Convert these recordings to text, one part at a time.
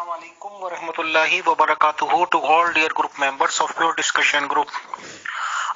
Assalamu alaikum wa rahmatullahi wa barakatuhu to all dear group members of Pure Discussion Group.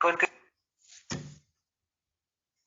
20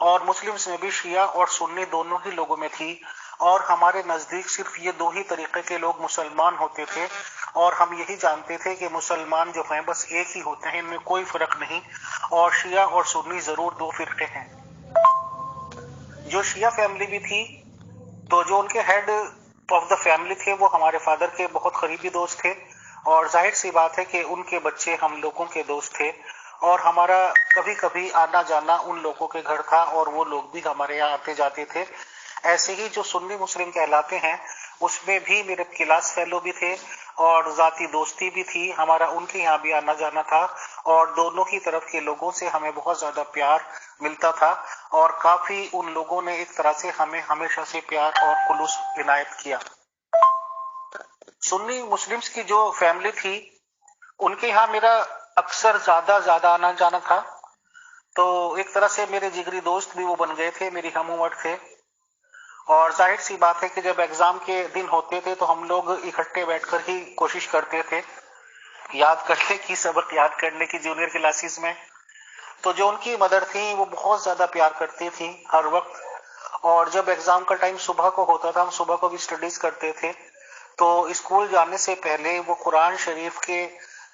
اور Muslims میں بھی شیعہ اور سنی دونوں ہی لوگوں میں تھی، اور ہمارے نزدیک صرف یہ دو ہی طریقے کے لوگ مسلمان ہوتے تھے، اور ہم یہی جانتے تھے کہ مسلمان جو ہیں بس ایک ہی ہوتے ہیں، ان میں کوئی فرق نہیں، اور شیعہ اور سنی ضرور دو فرقے ہیں۔ جو شیعہ فیملی بھی تھی تو جو ان کے ہیڈ آف دا فیملی تھے وہ ہمارے فادر کے بہت قریبی دوست تھے، اور ظاہر سی بات ہے کہ ان کے بچے ہم لوگوں کے دوست تھے، اور ہمارا کبھی کبھی آنا جانا ان لوگوں کے گھر تھا اور وہ لوگ بھی ہمارے یہاں آتے جاتے تھے۔ ایسے ہی جو سنی مسلم کہلاتے ہیں اس میں بھی میرے کلاس فیلو بھی تھے اور ذاتی دوستی بھی تھی، ہمارا ان کے یہاں بھی آنا جانا تھا، اور دونوں ہی طرف کے لوگوں سے ہمیں بہت زیادہ پیار ملتا تھا، اور کافی ان لوگوں نے ایک طرح سے ہمیں ہمیشہ سے پیار اور خلوص عنایت کیا۔ سنی مسلمس کی جو فیملی تھی ان کے یہاں میرا اکثر زیادہ آنا جانا تھا، تو ایک طرح سے میرے جگری دوست بھی وہ بن گئے تھے، میری ہم عمر تھے، اور ظاہر سی بات ہے کہ جب ایگزام کے دن ہوتے تھے تو ہم لوگ اکٹھے بیٹھ کر ہی کوشش کرتے تھے یاد کرنے کی، سبق یاد کرنے کی جونیئر کلاسز میں۔ تو جو ان کی مدر تھیں وہ بہت زیادہ پیار کرتی تھیں ہر وقت، اور جب ایگزام کا ٹائم صبح کو ہوتا تھا، ہم صبح کو بھی اسٹڈیز کرتے تھے، تو اسکول جانے سے پہلے وہ قرآن شریف کے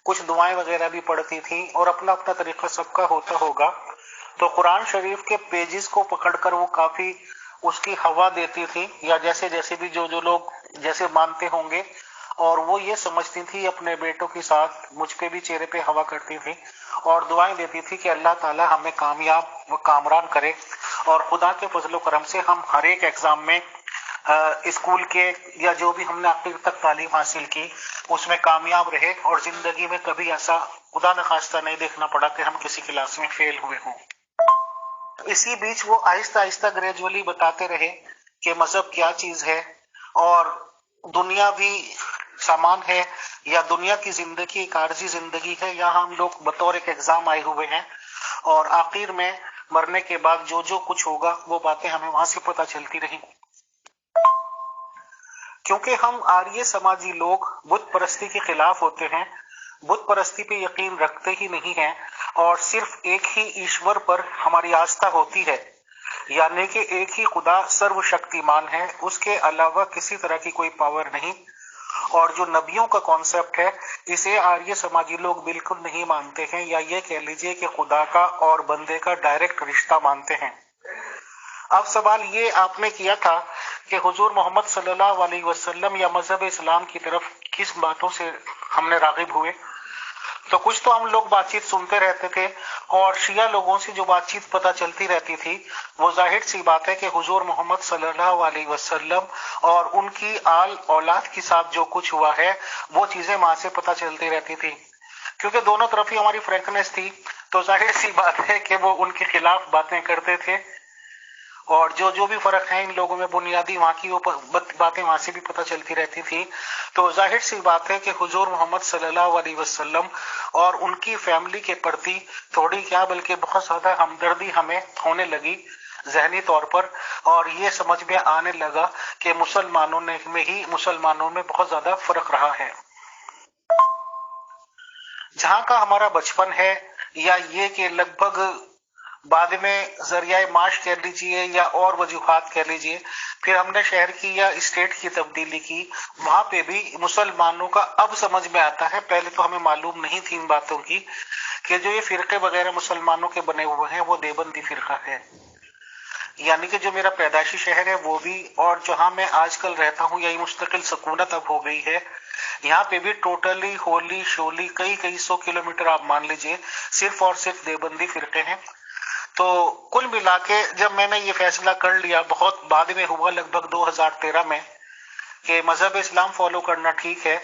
کچھ دعائیں وغیرہ بھی پڑھتی تھیں، اور اپنا اپنا طریقہ سب کا ہوتا ہوگا، تو قرآن شریف کے پیجز کو پکڑ کر وہ کافی اس کی ہوا دیتی تھی، یا جیسے بھی جو لوگ جیسے مانتے ہوں گے، اور وہ یہ سمجھتی تھی اپنے بیٹوں کے ساتھ مجھ پہ بھی چہرے پہ ہوا کرتی تھی اور دعائیں دیتی تھی کہ اللہ تعالی ہمیں کامیاب و کامران کرے، اور خدا کے فضل و کرم سے ہم ہر ایک ایگزام میں اسکول کے یا جو بھی ہم نے آخر تک تعلیم حاصل کی اس میں کامیاب رہے، اور زندگی میں کبھی ایسا خدا نخواستہ نہیں دیکھنا پڑا کہ ہم کسی کلاس میں فیل ہوئے ہوں۔ اسی بیچ وہ آہستہ آہستہ گریجولی بتاتے رہے کہ مذہب کیا چیز ہے، اور دنیا بھی سامان ہے، یا دنیا کی زندگی ایک عارضی زندگی ہے، یہاں ہم لوگ بطور ایک ایگزام آئے ہوئے ہیں، اور آخر میں مرنے کے بعد جو کچھ ہوگا وہ باتیں ہمیں وہاں سے پتہ چلتی رہیں۔ کیونکہ ہم آریہ سماجی لوگ بت پرستی کے خلاف ہوتے ہیں، بت پرستی پہ یقین رکھتے ہی نہیں ہیں، اور صرف ایک ہی ایشور پر ہماری آستھا ہوتی ہے، یعنی کہ ایک ہی خدا سرو شکتیمان ہے، اس کے علاوہ کسی طرح کی کوئی پاور نہیں، اور جو نبیوں کا کانسیپٹ ہے اسے آریہ سماجی لوگ بالکل نہیں مانتے ہیں، یا یہ کہہ لیجئے کہ خدا کا اور بندے کا ڈائریکٹ رشتہ مانتے ہیں۔ اب سوال یہ آپ نے کیا تھا کہ حضور محمد صلی اللہ علیہ وسلم یا مذہب اسلام کی طرف کس باتوں سے ہم نے راغب ہوئے، تو کچھ تو ہم لوگ بات چیت سنتے رہتے تھے، اور شیعہ لوگوں سے جو بات چیت پتہ چلتی رہتی تھی وہ ظاہر سی بات ہے کہ حضور محمد صلی اللہ علیہ وسلم اور ان کی آل اولاد کے ساتھ جو کچھ ہوا ہے وہ چیزیں وہاں سے پتہ چلتی رہتی تھی، کیونکہ دونوں طرف ہی ہماری فرینکنیس تھی، تو ظاہر سی بات ہے کہ وہ ان کے خلاف باتیں کرتے تھے، اور جو بھی فرق ہے ان لوگوں میں بنیادی وہاں کی باتیں وہاں سے بھی پتہ چلتی رہتی تھی، تو ظاہر سی بات ہے کہ حضور محمد صلی اللہ علیہ وسلم اور ان کی فیملی کے پرتی تھوڑی کیا بلکہ بہت زیادہ ہمدردی ہمیں ہونے لگی ذہنی طور پر، اور یہ سمجھ میں آنے لگا کہ مسلمانوں میں بہت زیادہ فرق رہا ہے۔ جہاں کا ہمارا بچپن ہے، یا یہ کہ لگ بھگ بعد میں ذریعہ معاش کہہ لیجئے یا اور وجوہات کہہ لیجئے، پھر ہم نے شہر کی یا اسٹیٹ کی تبدیلی کی، وہاں پہ بھی مسلمانوں کا اب سمجھ میں آتا ہے، پہلے تو ہمیں معلوم نہیں تھی ان باتوں کی، کہ جو یہ فرقے وغیرہ مسلمانوں کے بنے ہوئے ہیں وہ دیوبندی فرقہ ہے، یعنی کہ جو میرا پیدائشی شہر ہے وہ بھی، اور جہاں میں آج کل رہتا ہوں یہی مستقل سکونت اب ہو گئی ہے، یہاں پہ بھی ٹوٹلی ہولی شولی کئی 100 کلومیٹر آپ مان لیجئے صرف اور صرف دیوبندی فرقے ہیں۔ تو کل ملا کے جب میں نے یہ فیصلہ کر لیا، بہت بعد میں ہوا لگ بھگ 2013 میں، کہ مذہب اسلام فالو کرنا ٹھیک ہے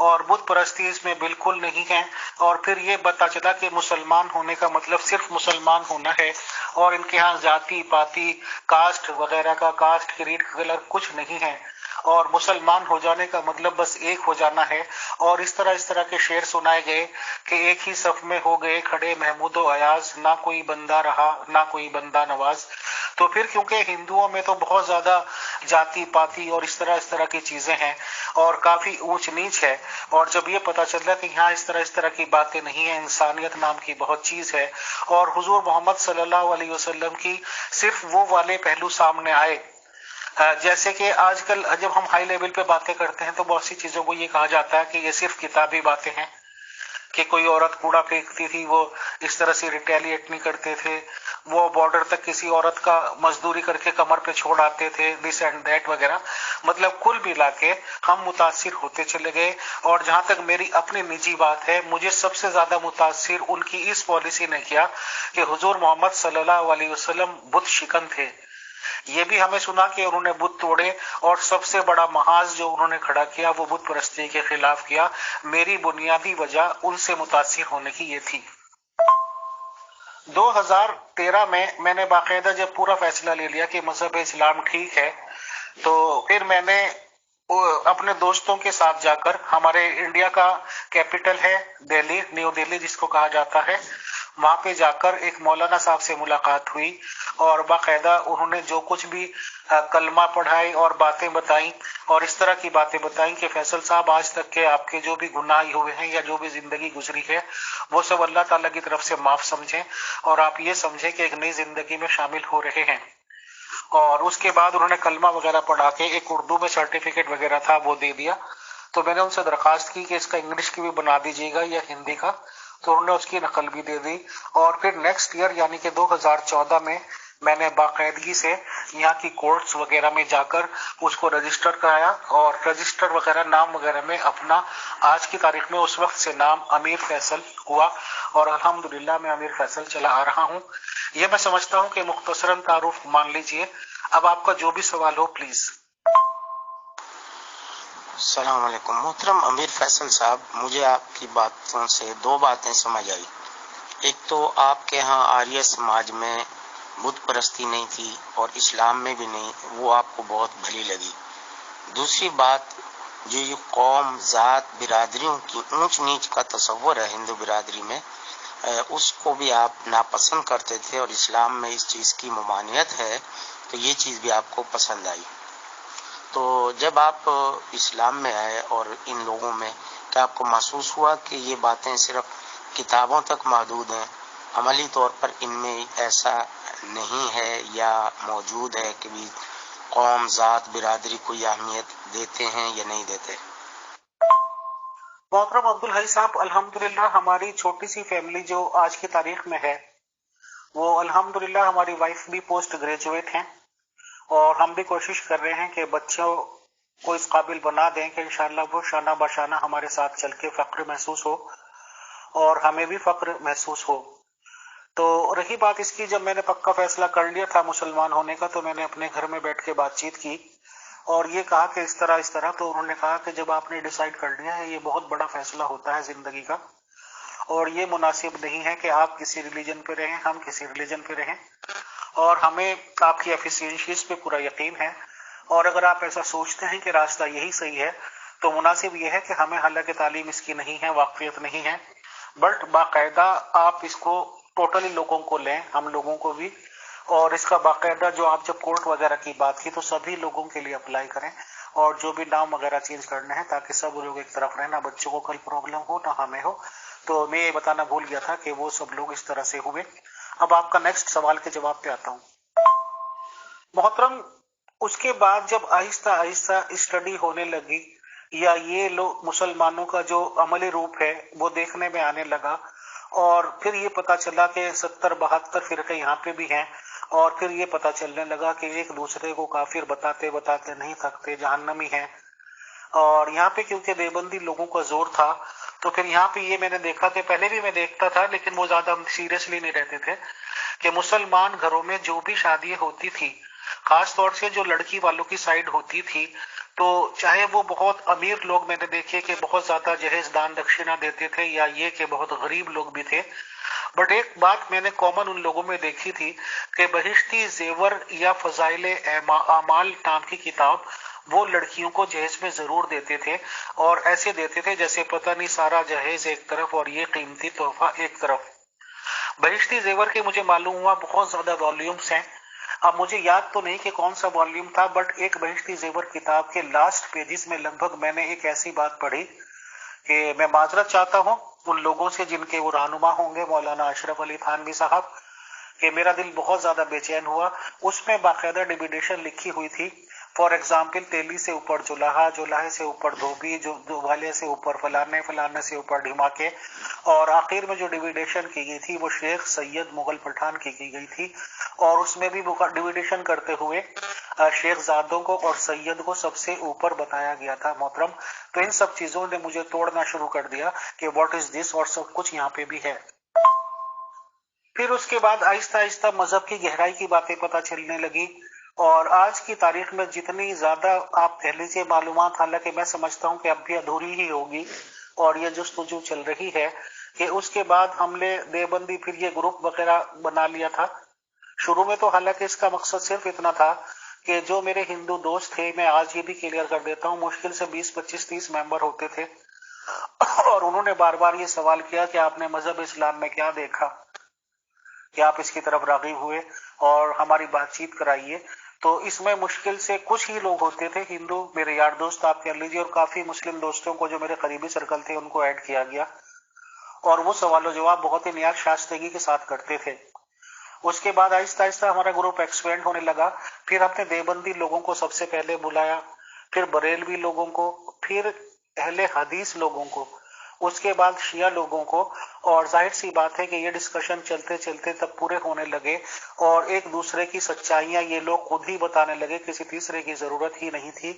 اور بت پرستی اس میں بالکل نہیں ہے، اور پھر یہ پتا چلا کہ مسلمان ہونے کا مطلب صرف مسلمان ہونا ہے، اور ان کے ہاں ذاتی پاتی کاسٹ وغیرہ کا کاسٹ کریڈ کلر کچھ نہیں ہے، اور مسلمان ہو جانے کا مطلب بس ایک ہو جانا ہے، اور اس طرح کے شعر سنائے گئے کہ ایک ہی صف میں ہو گئے کھڑے محمود و ایاز، نہ کوئی بندہ رہا نہ کوئی بندہ نواز۔ تو پھر کیونکہ ہندوؤں میں تو بہت زیادہ جاتی پاتی اور اس طرح کی چیزیں ہیں اور کافی اونچ نیچ ہے، اور جب یہ پتا چلا کہ یہاں اس طرح کی باتیں نہیں ہیں، انسانیت نام کی بہت چیز ہے، اور حضور محمد صلی اللہ علیہ وسلم کی صرف وہ والے پہلو سامنے آئے، جیسے کہ آج کل جب ہم ہائی لیول پہ باتیں کرتے ہیں تو بہت سی چیزوں کو یہ کہا جاتا ہے کہ یہ صرف کتابی باتیں ہیں، کہ کوئی عورت کوڑا پھینکتی تھی وہ اس طرح سے ریٹیلیٹ نہیں کرتے تھے، وہ بارڈر تک کسی عورت کا مزدوری کر کے کمر پہ چھوڑ آتے تھے، دس اینڈ دیٹ وغیرہ، مطلب کل ملا کے ہم متاثر ہوتے چلے گئے۔ اور جہاں تک میری اپنی نجی بات ہے، مجھے سب سے زیادہ متاثر ان کی اس پالیسی نے کیا کہ حضور محمد صلی اللہ علیہ وسلم بت شکن تھے۔ یہ بھی ہمیں سنا کہ انہوں نے بت توڑے، اور سب سے بڑا محاذ جو انہوں نے کھڑا کیا وہ بت پرستی کے خلاف کیا۔ میری بنیادی وجہ ان سے متاثر ہونے کی یہ تھی۔ 2013 میں نے باقاعدہ جب پورا فیصلہ لے لیا کہ مذہب اسلام ٹھیک ہے، تو پھر میں نے اپنے دوستوں کے ساتھ جا کر، ہمارے انڈیا کا کیپٹل ہے دہلی، نیو دہلی جس کو کہا جاتا ہے، وہاں پہ جا کر ایک مولانا صاحب سے ملاقات ہوئی، اور باقاعدہ انہوں نے جو کچھ بھی کلمہ پڑھائی اور باتیں بتائیں، اور اس طرح کی باتیں بتائیں کہ فیصل صاحب آج تک کے آپ کے جو بھی گناہ ہوئے ہیں یا جو بھی زندگی گزری ہے وہ سب اللہ تعالیٰ کی طرف سے معاف سمجھیں، اور آپ یہ سمجھیں کہ ایک نئی زندگی میں شامل ہو رہے ہیں۔ اور اس کے بعد انہوں نے کلمہ وغیرہ پڑھا کے ایک اردو میں سرٹیفکیٹ وغیرہ تھا وہ دے دیا۔ تو میں نے ان سے درخواست کی کہ اس کا انگلش کی بھی بنا دیجیے گا یا ہندی کا، تو انہوں نے اس کی نقل بھی دے دی۔ اور پھر نیکسٹ ایئر یعنی کہ 2014 میں نے باقاعدگی سے یہاں کی کورٹس وغیرہ میں جا کر اس کو رجسٹر کرایا، اور رجسٹر وغیرہ نام وغیرہ میں اپنا آج کی تاریخ میں اس وقت سے نام امیر فیصل ہوا، اور الحمدللہ میں امیر فیصل چلا آ رہا ہوں۔ یہ میں سمجھتا ہوں کہ مختصراً تعارف مان لیجئے۔ اب آپ کا جو بھی سوال ہو پلیز۔ السلام علیکم محترم امیر فیصل صاحب، مجھے آپ کی باتوں سے دو باتیں سمجھ آئی۔ ایک تو آپ کے ہاں آریہ سماج میں بت پرستی نہیں تھی اور اسلام میں بھی نہیں، وہ آپ کو بہت بھلی لگی۔ دوسری بات، جو یہ قوم، ذات، برادریوں کی اونچ نیچ کا تصور ہے ہندو برادری میں، اس کو بھی آپ ناپسند کرتے تھے، اور اسلام میں اس چیز کی ممانعت ہے، تو یہ چیز بھی آپ کو پسند آئی۔ تو جب آپ اسلام میں آئے اور ان لوگوں میں، کیا آپ کو محسوس ہوا کہ یہ باتیں صرف کتابوں تک محدود ہیں، عملی طور پر ان میں ایسا نہیں ہے یا موجود ہے کہ بھی قوم، ذات، برادری کو یہ اہمیت دیتے ہیں یا نہیں دیتے؟ محترم عبدالحی صاحب، الحمدللہ ہماری چھوٹی سی فیملی جو آج کی تاریخ میں ہے، وہ الحمدللہ ہماری وائف بھی پوسٹ گریجویٹ ہیں، اور ہم بھی کوشش کر رہے ہیں کہ بچوں کو اس قابل بنا دیں کہ انشاءاللہ وہ شانہ بشانہ ہمارے ساتھ چل کے فخر محسوس ہو اور ہمیں بھی فخر محسوس ہو۔ تو رہی بات اس کی، جب میں نے پکا فیصلہ کر لیا تھا مسلمان ہونے کا، تو میں نے اپنے گھر میں بیٹھ کے بات چیت کی اور یہ کہا کہ اس طرح، تو انہوں نے کہا کہ جب آپ نے ڈیسائیڈ کر لیا ہے، یہ بہت بڑا فیصلہ ہوتا ہے زندگی کا، اور یہ مناسب نہیں ہے کہ آپ کسی ریلیجن پہ رہیں، ہم کسی ریلیجن پہ رہیں، اور ہمیں آپ کی ایفیشینسیز پہ پورا یقین ہے، اور اگر آپ ایسا سوچتے ہیں کہ راستہ یہی صحیح ہے تو مناسب یہ ہے کہ ہمیں حالانکہ تعلیم اس کی نہیں ہے، واقفیت نہیں ہے، بٹ باقاعدہ آپ اس کو ٹوٹلی لوگوں کو لیں، ہم لوگوں کو بھی، اور اس کا باقاعدہ جو آپ جب کورٹ وغیرہ کی بات کی تو سبھی لوگوں کے لیے اپلائی کریں، اور جو بھی نام وغیرہ چینج کرنے ہیں تاکہ سب لوگ ایک طرف رہیں، نہ بچوں کو کل پرابلم ہو نہ ہمیں ہو۔ تو میں یہ بتانا بھول گیا تھا کہ وہ سب لوگ اس طرح سے ہوئے۔ اب آپ کا نیکسٹ سوال کے جواب پہ آتا ہوں۔ محترم، اس کے بعد جب آہستہ آہستہ اسٹڈی ہونے لگی، یا یہ لوگ مسلمانوں کا جو عملی روپ ہے وہ دیکھنے میں آنے لگا، اور پھر یہ پتا چلا کہ 70-72 فرقے یہاں پہ بھی ہیں، اور پھر یہ پتا چلنے لگا کہ ایک دوسرے کو کافر بتاتے بتاتے نہیں تھکتے، جہنمی ہیں، اور یہاں پہ کیونکہ دیوبندی لوگوں کا زور تھا، تو پھر یہاں پہ یہ میں نے دیکھا کہ پہلے بھی میں دیکھتا تھا لیکن وہ زیادہ سیریسلی نہیں رہتے تھے، کہ مسلمان گھروں میں جو بھی شادی ہوتی تھی، خاص طور سے جو لڑکی والوں کی سائڈ ہوتی تھی، تو چاہے وہ بہت امیر لوگ میں نے دیکھے کہ بہت زیادہ جہیز دان دکشنہ دیتے تھے، یا یہ کہ بہت غریب لوگ بھی تھے، بٹ ایک بات میں نے کامن ان لوگوں میں دیکھی تھی کہ بہشتی زیور یا فضائل اعمال نام کی کتاب وہ لڑکیوں کو جہیز میں ضرور دیتے تھے، اور ایسے دیتے تھے جیسے پتہ نہیں سارا جہیز ایک طرف اور یہ قیمتی تحفہ ایک طرف۔ بہشتی زیور کے مجھے معلوم ہوا بہت زیادہ والیومز ہیں، اب مجھے یاد تو نہیں کہ کون سا والیوم تھا، بٹ ایک بہشتی زیور کتاب کے لاسٹ پیجز میں لگ بھگ میں نے ایک ایسی بات پڑھی کہ میں معذرت چاہتا ہوں ان لوگوں سے جن کے وہ رہنما ہوں گے، مولانا اشرف علی تھانوی صاحب، کہ میرا دل بہت زیادہ بے چین ہوا. اس میں باقاعدہ ڈیویڈیشن لکھی ہوئی تھی، فار ایگزامپل تیلی سے اوپر جولاہا، جولاہے سے اوپر دھوبی، دھوبالے سے اوپر فلانے، فلانے سے اوپر ڈھماکے، اور آخر میں جو ڈیویڈیشن کی گئی تھی وہ شیخ سید مغل پٹھان کی گئی تھی. اور اس میں بھی ڈیویڈیشن کرتے ہوئے شیخ زادوں کو اور سید کو سب سے اوپر بتایا گیا تھا محترم. تو ان سب چیزوں نے مجھے توڑنا شروع کر دیا کہ واٹ از دس، اور سب کچھ یہاں پہ بھی ہے. پھر اس کے بعد آہستہ آہستہ مذہب کی گہرائی کی باتیں پتہ چلنے لگی، اور آج کی تاریخ میں جتنی زیادہ آپ کہہ لیجیے معلومات، حالانکہ میں سمجھتا ہوں کہ اب بھی ادھوری ہی ہوگی، اور یہ جستجو چل رہی ہے کہ اس کے بعد ہم نے دیوبندی پھر یہ گروپ وغیرہ بنا لیا تھا. شروع میں تو حالانکہ اس کا مقصد صرف اتنا تھا کہ جو میرے ہندو دوست تھے، میں آج یہ بھی کلیئر کر دیتا ہوں، مشکل سے 20 25 30 ممبر ہوتے تھے، اور انہوں نے بار بار یہ سوال کیا کہ آپ نے مذہب اسلام میں کیا دیکھا کہ آپ اس کی طرف راغب ہوئے اور ہماری بات چیت کرائیے. تو اس میں مشکل سے کچھ ہی لوگ ہوتے تھے ہندو، میرے یار دوست آپ کہہ لیجیے، اور کافی مسلم دوستوں کو جو میرے قریبی سرکل تھے ان کو ایڈ کیا گیا، اور وہ سوال و جواب بہت ہی نیاز شائستگی کے ساتھ کرتے تھے. اس کے بعد آہستہ آہستہ ہمارا گروپ ایکسپینڈ ہونے لگا. پھر ہم نے دیوبندی لوگوں کو سب سے پہلے بلایا، پھر بریلوی لوگوں کو، پھر اہل حدیث لوگوں کو، اس کے بعد شیعہ لوگوں کو. اور ظاہر سی بات ہے کہ یہ ڈسکشن چلتے چلتے تب پورے ہونے لگے، اور ایک دوسرے کی سچائیاں یہ لوگ خود ہی بتانے لگے، کسی تیسرے کی ضرورت ہی نہیں تھی.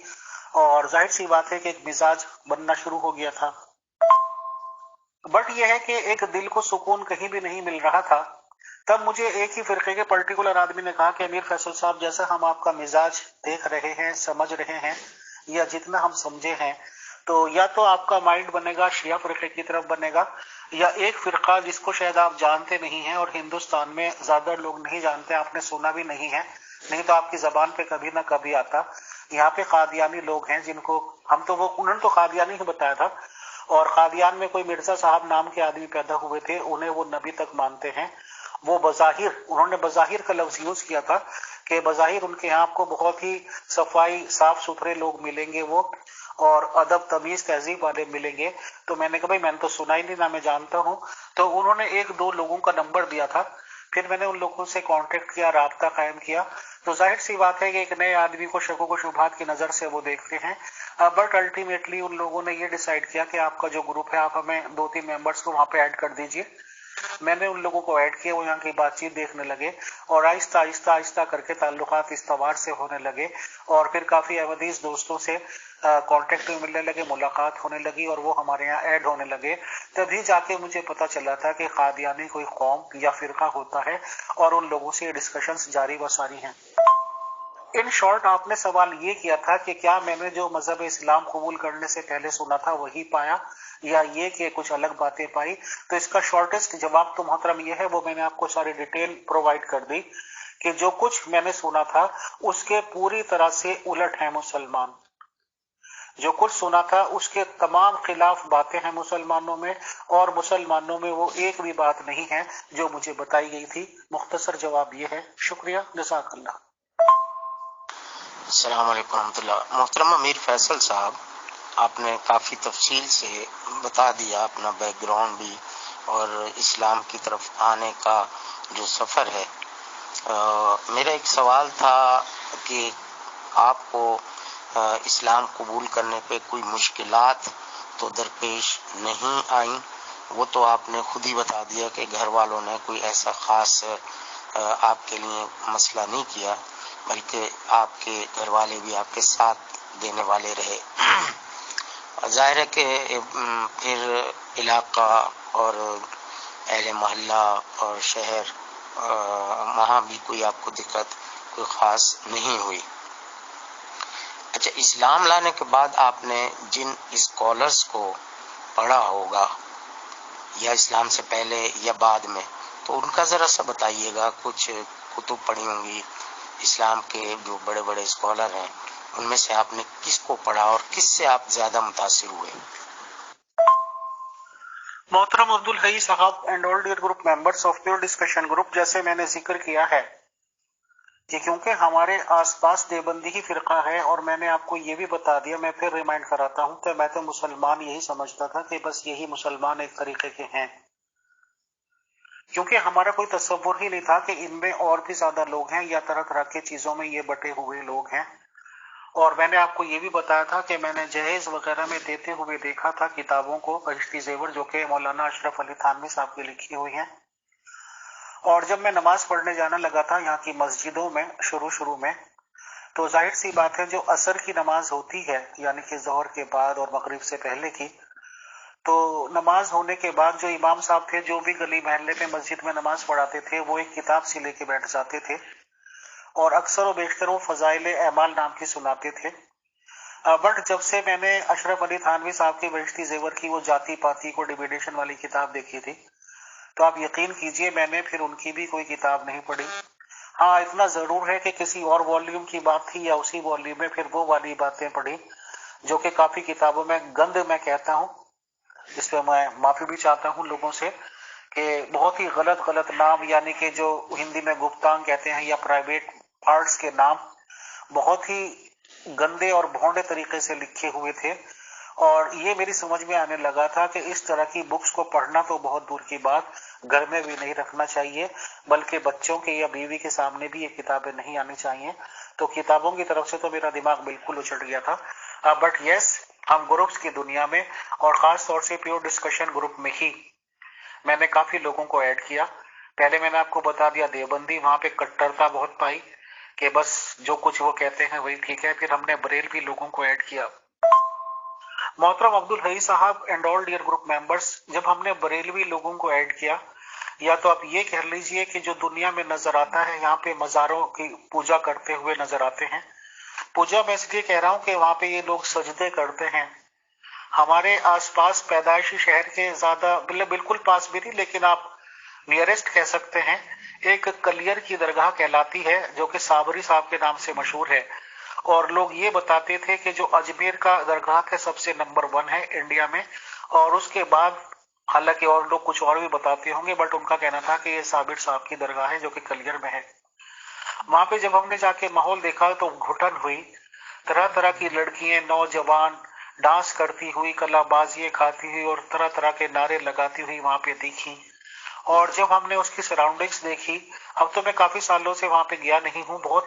اور ظاہر سی بات ہے کہ ایک مزاج بننا شروع ہو گیا تھا. بٹ یہ ہے کہ ایک دل کو سکون کہیں بھی نہیں مل رہا تھا. تب مجھے ایک ہی فرقے کے پرٹیکولر آدمی نے کہا کہ امیر فیصل صاحب، جیسا ہم آپ کا مزاج دیکھ رہے ہیں، سمجھ رہے ہیں، یا جتنا ہم سمجھے ہیں، تو یا تو آپ کا مائنڈ بنے گا شیعہ فرقے کی طرف بنے گا، یا ایک فرقہ جس کو شاید آپ جانتے نہیں ہیں اور ہندوستان میں زیادہ لوگ نہیں جانتے، آپ نے سنا بھی نہیں ہے، نہیں تو آپ کی زبان پہ کبھی نہ کبھی آتا. یہاں پہ قادیانی لوگ ہیں جن کو ہم تو انہوں نے تو قادیانی ہی بتایا تھا، اور قادیان میں کوئی مرزا صاحب نام کے آدمی پیدا ہوئے تھے، انہیں وہ نبی تک مانتے ہیں. وہ بظاہر، انہوں نے بظاہر کا لفظ یوز کیا تھا کہ بظاہر ان کے یہاں آپ کو بہت ہی صفائی صاف ستھرے لوگ ملیں گے، وہ اور ادب تمیز تہذیب والے ملیں گے. تو میں نے کہا بھائی میں نے تو سنا ہی نہیں، نہ میں جانتا ہوں. تو انہوں نے ایک دو لوگوں کا نمبر دیا تھا، پھر میں نے ان لوگوں سے کانٹیکٹ کیا، رابطہ قائم کیا. تو ظاہر سی بات ہے کہ ایک نئے آدمی کو شکوک و شبہات کی نظر سے وہ دیکھتے ہیں. بٹ الٹیمیٹلی ان لوگوں نے یہ ڈیسائیڈ کیا کہ آپ کا جو گروپ ہے آپ ہمیں 2-3 ممبرس کو وہاں پہ ایڈ کر دیجئے. میں نے ان لوگوں کو ایڈ کیا، وہ یہاں کی بات چیت دیکھنے لگے، اور آہستہ آہستہ آہستہ کر کے تعلقات استوار سے ہونے لگے، اور پھر کافی احمدیز دوستوں سے کانٹیکٹ میں ملنے لگے، ملاقات ہونے لگی، اور وہ ہمارے یہاں ایڈ ہونے لگے. تبھی جا کے مجھے پتا چلا تھا کہ قادیانی کوئی قوم یا فرقہ ہوتا ہے، اور ان لوگوں سے یہ ڈسکشنز جاری و ساری ہیں. ان شارٹ آپ نے سوال یہ کیا تھا کہ کیا میں نے جو مذہب اسلام قبول کرنے سے پہلے سنا تھا وہی پایا، یا یہ کہ کچھ الگ باتیں پائی. تو اس کا شارٹیسٹ جواب تو محترم یہ ہے، وہ میں نے آپ کو ساری ڈیٹیل پرووائڈ کر دی کہ جو کچھ میں نے سنا تھا اس کے پوری طرح سے الٹ ہیں مسلمان. جو کچھ سنا تھا اس کے تمام خلاف باتیں ہیں مسلمانوں میں، اور مسلمانوں میں وہ ایک بھی بات نہیں ہے جو مجھے بتائی گئی تھی. مختصر جواب یہ ہے. شکریہ، جزاک اللہ. السلام علیکم ورحمۃ اللہ. محترم امیر فیصل صاحب، آپ نے کافی تفصیل سے بتا دیا اپنا بیک گراؤنڈ بھی اور اسلام کی طرف آنے کا جو سفر ہے. میرا ایک سوال تھا کہ آپ کو اسلام قبول کرنے پہ کوئی مشکلات تو درپیش نہیں آئیں. وہ تو آپ نے خود ہی بتا دیا کہ گھر والوں نے کوئی ایسا خاص آپ کے لیے مسئلہ نہیں کیا، بلکہ آپ کے گھر والے بھی آپ کے ساتھ دینے والے رہے. ظاہر ہے کہ پھر علاقہ اور اہل محلہ اور شہر وہاں بھی کوئی آپ کو دقت کوئی خاص نہیں ہوئی. اچھا، اسلام لانے کے بعد آپ نے جن اسکالرس کو پڑھا ہوگا یا اسلام سے پہلے یا بعد میں، تو ان کا ذرا سا بتائیے گا. کچھ کتب پڑھی ہوں گی اسلام کے جو بڑے بڑے اسکالر ہیں، ان میں سے آپ نے کس کو پڑھا اور کس سے آپ زیادہ متاثر ہوئے؟ محترم عبدالحی صاحب and all dear group members of pure discussion group, جیسے میں نے ذکر کیا ہے کہ کیونکہ ہمارے آس پاس دیوبندی ہی فرقہ ہے، اور میں نے آپ کو یہ بھی بتا دیا، میں پھر ریمائنڈ کراتا ہوں کہ میں تو مسلمان یہی سمجھتا تھا کہ بس یہی مسلمان ایک طریقے کے ہیں، کیونکہ ہمارا کوئی تصور ہی نہیں تھا کہ ان میں اور بھی زیادہ لوگ ہیں یا طرح طرح کی چیزوں میں یہ بٹے ہوئے لوگ ہیں۔ اور میں نے آپ کو یہ بھی بتایا تھا کہ میں نے جہیز وغیرہ میں دیتے ہوئے دیکھا تھا کتابوں کو، بہشتی زیور، جو کہ مولانا اشرف علی تھانوی صاحب کی لکھی ہوئی ہیں۔ اور جب میں نماز پڑھنے جانا لگا تھا یہاں کی مسجدوں میں شروع میں، تو ظاہر سی بات ہے جو عصر کی نماز ہوتی ہے، یعنی کہ ظہر کے بعد اور مغرب سے پہلے کی، تو نماز ہونے کے بعد جو امام صاحب تھے، جو بھی گلی محلے میں مسجد میں نماز پڑھاتے تھے، وہ ایک کتاب سی لے کے بیٹھ جاتے تھے، اور اکثر و بیشتر وہ فضائل اعمال نام کی سناتے تھے۔ بٹ جب سے میں نے اشرف علی تھانوی صاحب کی بہشتی زیور کی وہ جاتی پاتی کو ڈیویڈیشن والی کتاب دیکھی تھی، تو آپ یقین کیجئے میں نے پھر ان کی بھی کوئی کتاب نہیں پڑھی۔ ہاں اتنا ضرور ہے کہ کسی اور والیوم کی بات تھی یا اسی والیوم میں پھر وہ والی باتیں پڑھی جو کہ کافی کتابوں میں گند میں کہتا ہوں، اس پہ میں معافی بھی چاہتا ہوں لوگوں سے، کہ بہت ہی غلط نام، یعنی کہ جو ہندی میں گپتانگ کہتے ہیں یا پرائیویٹ پارٹس کے نام بہت ہی گندے اور بھونڈے طریقے سے لکھے ہوئے تھے۔ اور یہ میری سمجھ میں آنے لگا تھا کہ اس طرح کی بکس کو پڑھنا تو بہت دور کی بات، گھر میں بھی نہیں رکھنا چاہیے، بلکہ بچوں کے یا بیوی کے سامنے بھی یہ کتابیں نہیں آنی چاہیے۔ تو کتابوں کی طرف سے تو میرا دماغ بالکل اچھٹ گیا تھا۔ بٹ یس، ہم گروپس کی دنیا میں اور خاص طور سے پیور ڈسکشن گروپ میں ہی میں نے کافی لوگوں کو ایڈ کیا۔ پہلے میں نے آپ کو بتا دیا دیوبندی، وہاں پہ کٹرتا بہت پائی کہ بس جو کچھ وہ کہتے ہیں وہی ٹھیک ہے۔ پھر ہم نے بریلوی لوگوں کو ایڈ کیا۔ محترم عبدالحی صاحب and all dear group members, جب ہم نے بریلوی لوگوں کو ایڈ کیا، یا تو آپ یہ کہہ لیجئے کہ جو دنیا میں نظر آتا ہے یہاں پہ مزاروں کی پوجا کرتے ہوئے نظر آتے ہیں۔ پوجا میں اس لیے کہہ رہا ہوں کہ وہاں پہ یہ لوگ سجدے کرتے ہیں۔ ہمارے آس پاس پیدائشی شہر کے زیادہ بالکل پاس بھی نہیں، لیکن آپ نیئرسٹ کہہ سکتے ہیں، ایک کلیر کی درگاہ کہلاتی ہے جو کہ صابری صاحب کے نام سے مشہور ہے، اور لوگ یہ بتاتے تھے کہ جو اجمیر کا درگاہ ہے سب سے نمبر 1 ہے انڈیا میں، اور اس کے بعد حالانکہ اور لوگ کچھ اور بھی بتاتے ہوں گے، بٹ ان کا کہنا تھا کہ یہ صابر صاحب کی درگاہ ہے جو کہ کلیر میں ہے۔ وہاں پہ جب ہم نے جا کے ماحول دیکھا تو گھٹن ہوئی، طرح طرح کی لڑکیاں نوجوان ڈانس کرتی ہوئی، کلا بازیاں کھاتی ہوئی اور طرح طرح کے نعرے لگاتی ہوئی وہاں پہ دیکھی۔ اور جب ہم نے اس کی سراؤنڈنگز دیکھی، اب تو میں کافی سالوں سے وہاں پہ گیا نہیں ہوں، بہت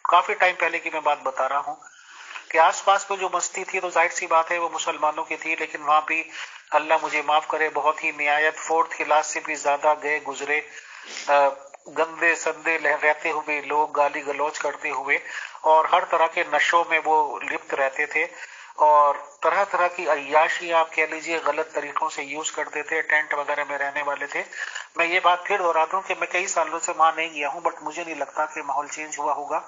کافی ٹائم پہلے کی میں بات بتا رہا ہوں، کہ آس پاس پہ جو مستی تھی تو ظاہر سی بات ہے وہ مسلمانوں کی تھی، لیکن وہاں بھی اللہ مجھے معاف کرے بہت ہی نہایت 4th کلاس سے بھی زیادہ گئے گزرے گندے سندے رہتے ہوئے لوگ گالی گلوچ کرتے ہوئے اور ہر طرح کے نشوں میں وہ لپت رہتے تھے، اور طرح طرح کی عیاشی آپ کہہ لیجئے غلط طریقوں سے یوز کرتے تھے، ٹینٹ وغیرہ میں رہنے والے تھے۔ میں یہ بات پھر دہراتا ہوں کہ میں کئی سالوں سے وہاں نہیں گیا ہوں، بٹ مجھے نہیں لگتا کہ ماحول چینج ہوا ہوگا۔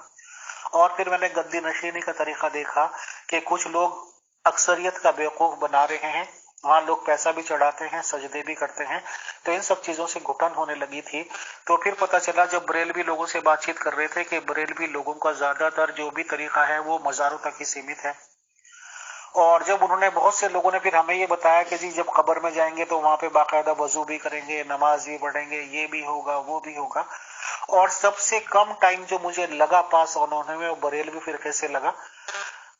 اور پھر میں نے گدی نشینی کا طریقہ دیکھا کہ کچھ لوگ اکثریت کا بیوقوف بنا رہے ہیں، وہاں لوگ پیسہ بھی چڑھاتے ہیں، سجدے بھی کرتے ہیں، تو ان سب چیزوں سے گھٹن ہونے لگی تھی۔ تو پھر پتہ چلا جب بریلوی لوگوں سے بات چیت کر رہے تھے کہ بریلوی لوگوں کا زیادہ تر جو بھی طریقہ ہے وہ مزاروں تک ہی سیمت ہے۔ اور جب انہوں نے بہت سے لوگوں نے پھر ہمیں یہ بتایا کہ جی جب قبر میں جائیں گے تو وہاں پہ باقاعدہ وضو بھی کریں گے، نماز بھی پڑھیں گے، یہ بھی ہوگا وہ بھی ہوگا، اور سب سے کم ٹائم جو مجھے لگا پاس ہونے میں وہ بریلوی فرقے سے لگا،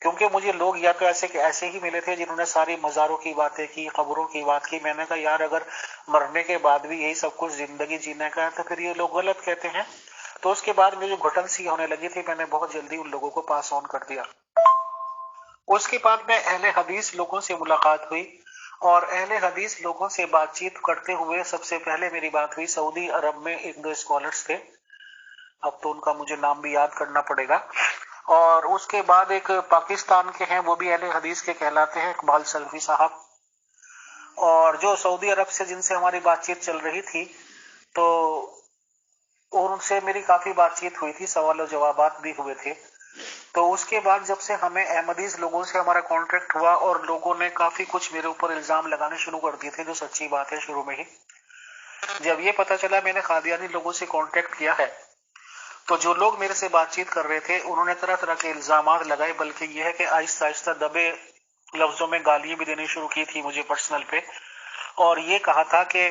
کیونکہ مجھے لوگ یا تو ایسے ہی ملے تھے جنہوں نے ساری مزاروں کی باتیں کی، قبروں کی بات کی۔ میں نے کہا یار اگر مرنے کے بعد بھی یہی سب کچھ زندگی جینے کا ہے تو پھر یہ لوگ غلط کہتے ہیں۔ تو اس کے بعد مجھے گھٹن سی ہونے لگی تھی، میں نے بہت جلدی ان لوگوں کو پاس آن کر دیا۔ اس کے بعد میں اہل حدیث لوگوں سے ملاقات ہوئی، اور اہل حدیث لوگوں سے بات چیت کرتے ہوئے سب سے پہلے میری بات ہوئی سعودی عرب میں ایک دو اسکالرز تھے، اب تو ان کا مجھے نام بھی یاد کرنا پڑے گا، اور اس کے بعد ایک پاکستان کے ہیں وہ بھی اہل حدیث کے کہلاتے ہیں، اقبال سلفی صاحب، اور جو سعودی عرب سے جن سے ہماری بات چیت چل رہی تھی تو ان سے میری کافی بات چیت ہوئی تھی، سوال و جوابات بھی ہوئے تھے۔ تو اس کے بعد جب سے ہمیں احمدیز لوگوں سے ہمارا کانٹیکٹ ہوا اور لوگوں نے کافی کچھ میرے اوپر الزام لگانے شروع کر دیے تھے، جو سچی بات ہے شروع میں ہی، جب یہ پتا چلا میں نے قادیانی لوگوں سے کانٹیکٹ کیا ہے تو جو لوگ میرے سے بات چیت کر رہے تھے انہوں نے طرح طرح کے الزامات لگائے، بلکہ یہ ہے کہ آہستہ آہستہ دبے لفظوں میں گالیاں بھی دینی شروع کی تھی مجھے پرسنل پہ، اور یہ کہا تھا کہ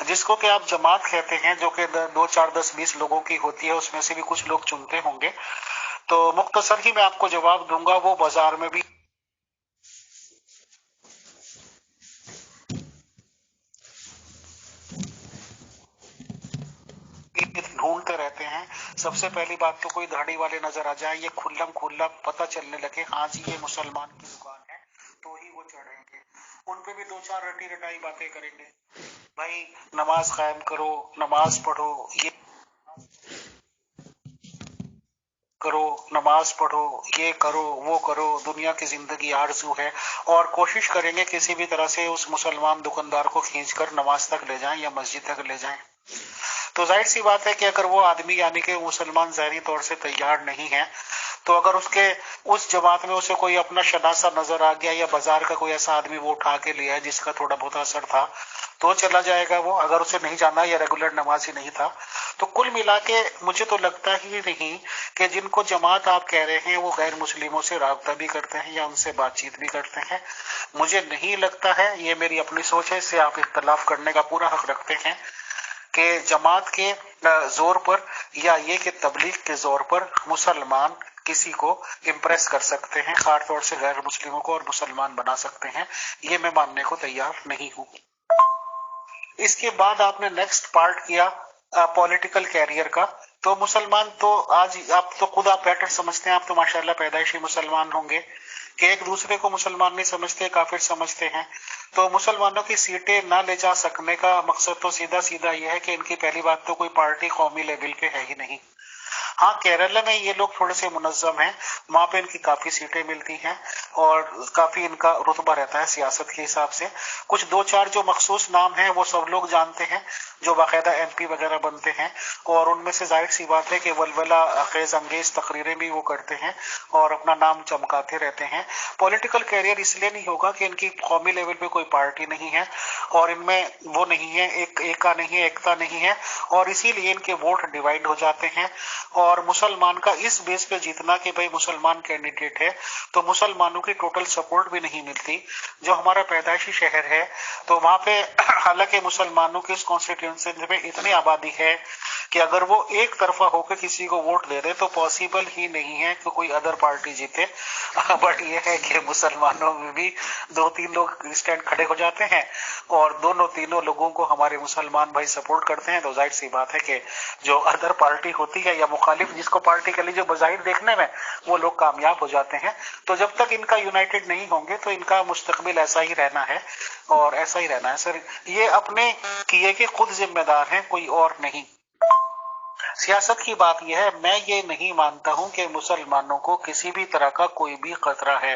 جس کو کہ آپ جماعت کہتے ہیں، جو کہ 2 4 10 20 لوگوں کی ہوتی ہے، اس میں سے بھی کچھ لوگ چنتے ہوں گے. تو مختصر ہی میں آپ کو جواب دوں گا. وہ بازار میں بھی ڈھونڈتے رہتے ہیں. سب سے پہلی بات تو کوئی داڑھی والے نظر آ جائیں، یہ کھلم کھلا پتہ چلنے لگے ہاں جی یہ مسلمان کی دکان ہے، تو ہی وہ چڑھیں گے. ان پہ بھی 2 4 رٹی رٹائی باتیں کریں گے. بھائی نماز قائم کرو، نماز پڑھو، یہ کرو، نماز پڑھو، یہ کرو، وہ کرو، دنیا کی زندگی آرزو ہے. اور کوشش کریں گے کسی بھی طرح سے اس مسلمان دکاندار کو کھینچ کر نماز تک لے جائیں یا مسجد تک لے جائیں. تو ظاہر سی بات ہے کہ اگر وہ آدمی یعنی کہ مسلمان ذہنی طور سے تیار نہیں ہے، تو اگر اس جماعت میں اسے کوئی اپنا شناسا نظر آ گیا یا بازار کا کوئی ایسا آدمی وہ اٹھا کے لیا ہے جس کا تھوڑا بہت اثر تھا، تو چلا جائے گا وہ. اگر اسے نہیں جانا یا ریگولر نماز ہی نہیں تھا. تو کل ملا کے مجھے تو لگتا ہی نہیں کہ جن کو جماعت آپ کہہ رہے ہیں وہ غیر مسلموں سے رابطہ بھی کرتے ہیں یا ان سے بات چیت بھی کرتے ہیں. مجھے نہیں لگتا ہے، یہ میری اپنی سوچ ہے، اس سے آپ اختلاف کرنے کا پورا حق رکھتے ہیں کہ جماعت کے زور پر یا یہ کہ تبلیغ کے زور پر مسلمان کسی کو امپریس کر سکتے ہیں، خاص طور سے غیر مسلموں کو، اور مسلمان بنا سکتے ہیں. یہ میں ماننے کو تیار نہیں ہوں. اس کے بعد آپ نے نیکسٹ پارٹ کیا پولیٹیکل کیریئر کا. تو مسلمان تو آج آپ تو خود آپ بیٹر سمجھتے ہیں، آپ تو ماشاءاللہ پیدائشی مسلمان ہوں گے کہ ایک دوسرے کو مسلمان نہیں سمجھتے، کافر سمجھتے ہیں. تو مسلمانوں کی سیٹیں نہ لے جا سکنے کا مقصد تو سیدھا سیدھا یہ ہے کہ ان کی پہلی بات تو کوئی پارٹی قومی لیول پہ ہے ہی نہیں. ہاں کیرلا میں یہ لوگ تھوڑے سے منظم ہیں، وہاں پہ ان کی کافی سیٹیں ملتی ہیں اور کافی ان کا رتبہ رہتا ہے سیاست کے حساب سے. کچھ 2 4 جو مخصوص نام ہیں وہ سب لوگ جانتے ہیں جو باقاعدہ ایم پی وغیرہ بنتے ہیں، اور ان میں سے ظاہر سی بات ہے کہ ولولہ خیز انگیز تقریریں بھی وہ کرتے ہیں اور اپنا نام چمکاتے رہتے ہیں. پولیٹیکل کیریئر اس لیے نہیں ہوگا کہ ان کی قومی لیول پہ کوئی پارٹی نہیں ہے اور ان میں وہ نہیں ہے، ایکتا نہیں ہے، اور اسی لیے ان کے ووٹ ڈیوائڈ ہو جاتے ہیں. اور مسلمان کا اس بیس پہ جیتنا کہ بھئی مسلمان کینڈیڈیٹ ہے تو مسلمانوں کی ٹوٹل سپورٹ بھی نہیں ملتی. جو ہمارا پیدائشی شہر ہے تو وہاں پہ حالانکہ مسلمانوں کی اس کانسٹیٹیوئنسی میں اتنی آبادی ہے کہ اگر وہ ایک طرفہ ہو کے کسی کو ووٹ دے دے تو پاسبل ہی نہیں ہے کہ کوئی ادر پارٹی جیتے. بٹ یہ ہے کہ مسلمانوں میں بھی 2 3 لوگ اسٹینڈ کھڑے ہو جاتے ہیں اور دونوں تینوں لوگوں کو ہمارے مسلمان بھائی سپورٹ کرتے ہیں. تو ظاہر سی بات ہے کہ جو ادر پارٹی ہوتی ہے یا مخالف جس کو پارٹی کے لیے جو بظاہر دیکھنے میں وہ لوگ کامیاب ہو جاتے ہیں. تو جب تک ان کا یونائٹڈ نہیں ہوں گے تو ان کا مستقبل ایسا ہی رہنا ہے اور ایسا ہی رہنا ہے. سر یہ اپنے کیے کے خود ذمہ دار ہیں، کوئی اور نہیں. سیاست کی بات یہ ہے، میں یہ نہیں مانتا ہوں کہ مسلمانوں کو کسی بھی طرح کا کوئی بھی خطرہ ہے،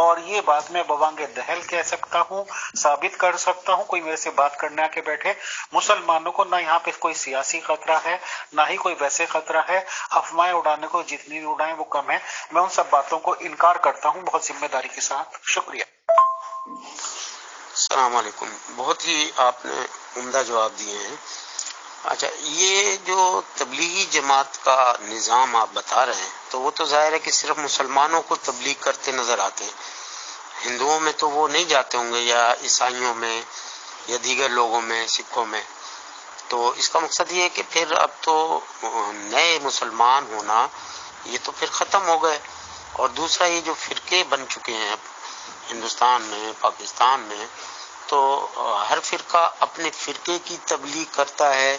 اور یہ بات میں بوانگ دہل کہہ سکتا ہوں، ثابت کر سکتا ہوں. کوئی میرے سے بات کرنے آ کے بیٹھے، مسلمانوں کو نہ یہاں پہ کوئی سیاسی خطرہ ہے نہ ہی کوئی ویسے خطرہ ہے. افواہیں اڑانے کو جتنی بھی اڑائیں وہ کم ہے. میں ان سب باتوں کو انکار کرتا ہوں بہت ذمہ داری کے ساتھ. شکریہ. السلام علیکم. بہت ہی آپ نے عمدہ جواب دیے ہیں. اچھا، یہ جو تبلیغی جماعت کا نظام آپ بتا رہے ہیں تو وہ تو ظاہر ہے کہ صرف مسلمانوں کو تبلیغ کرتے نظر آتے ہیں. ہندوؤں میں تو وہ نہیں جاتے ہوں گے، یا عیسائیوں میں یا دیگر لوگوں میں، سکھوں میں. تو اس کا مقصد یہ ہے کہ پھر اب تو نئے مسلمان ہونا یہ تو پھر ختم ہو گئے. اور دوسرا یہ جو فرقے بن چکے ہیں اب ہندوستان میں، پاکستان میں، تو ہر فرقہ اپنے فرقے کی تبلیغ کرتا ہے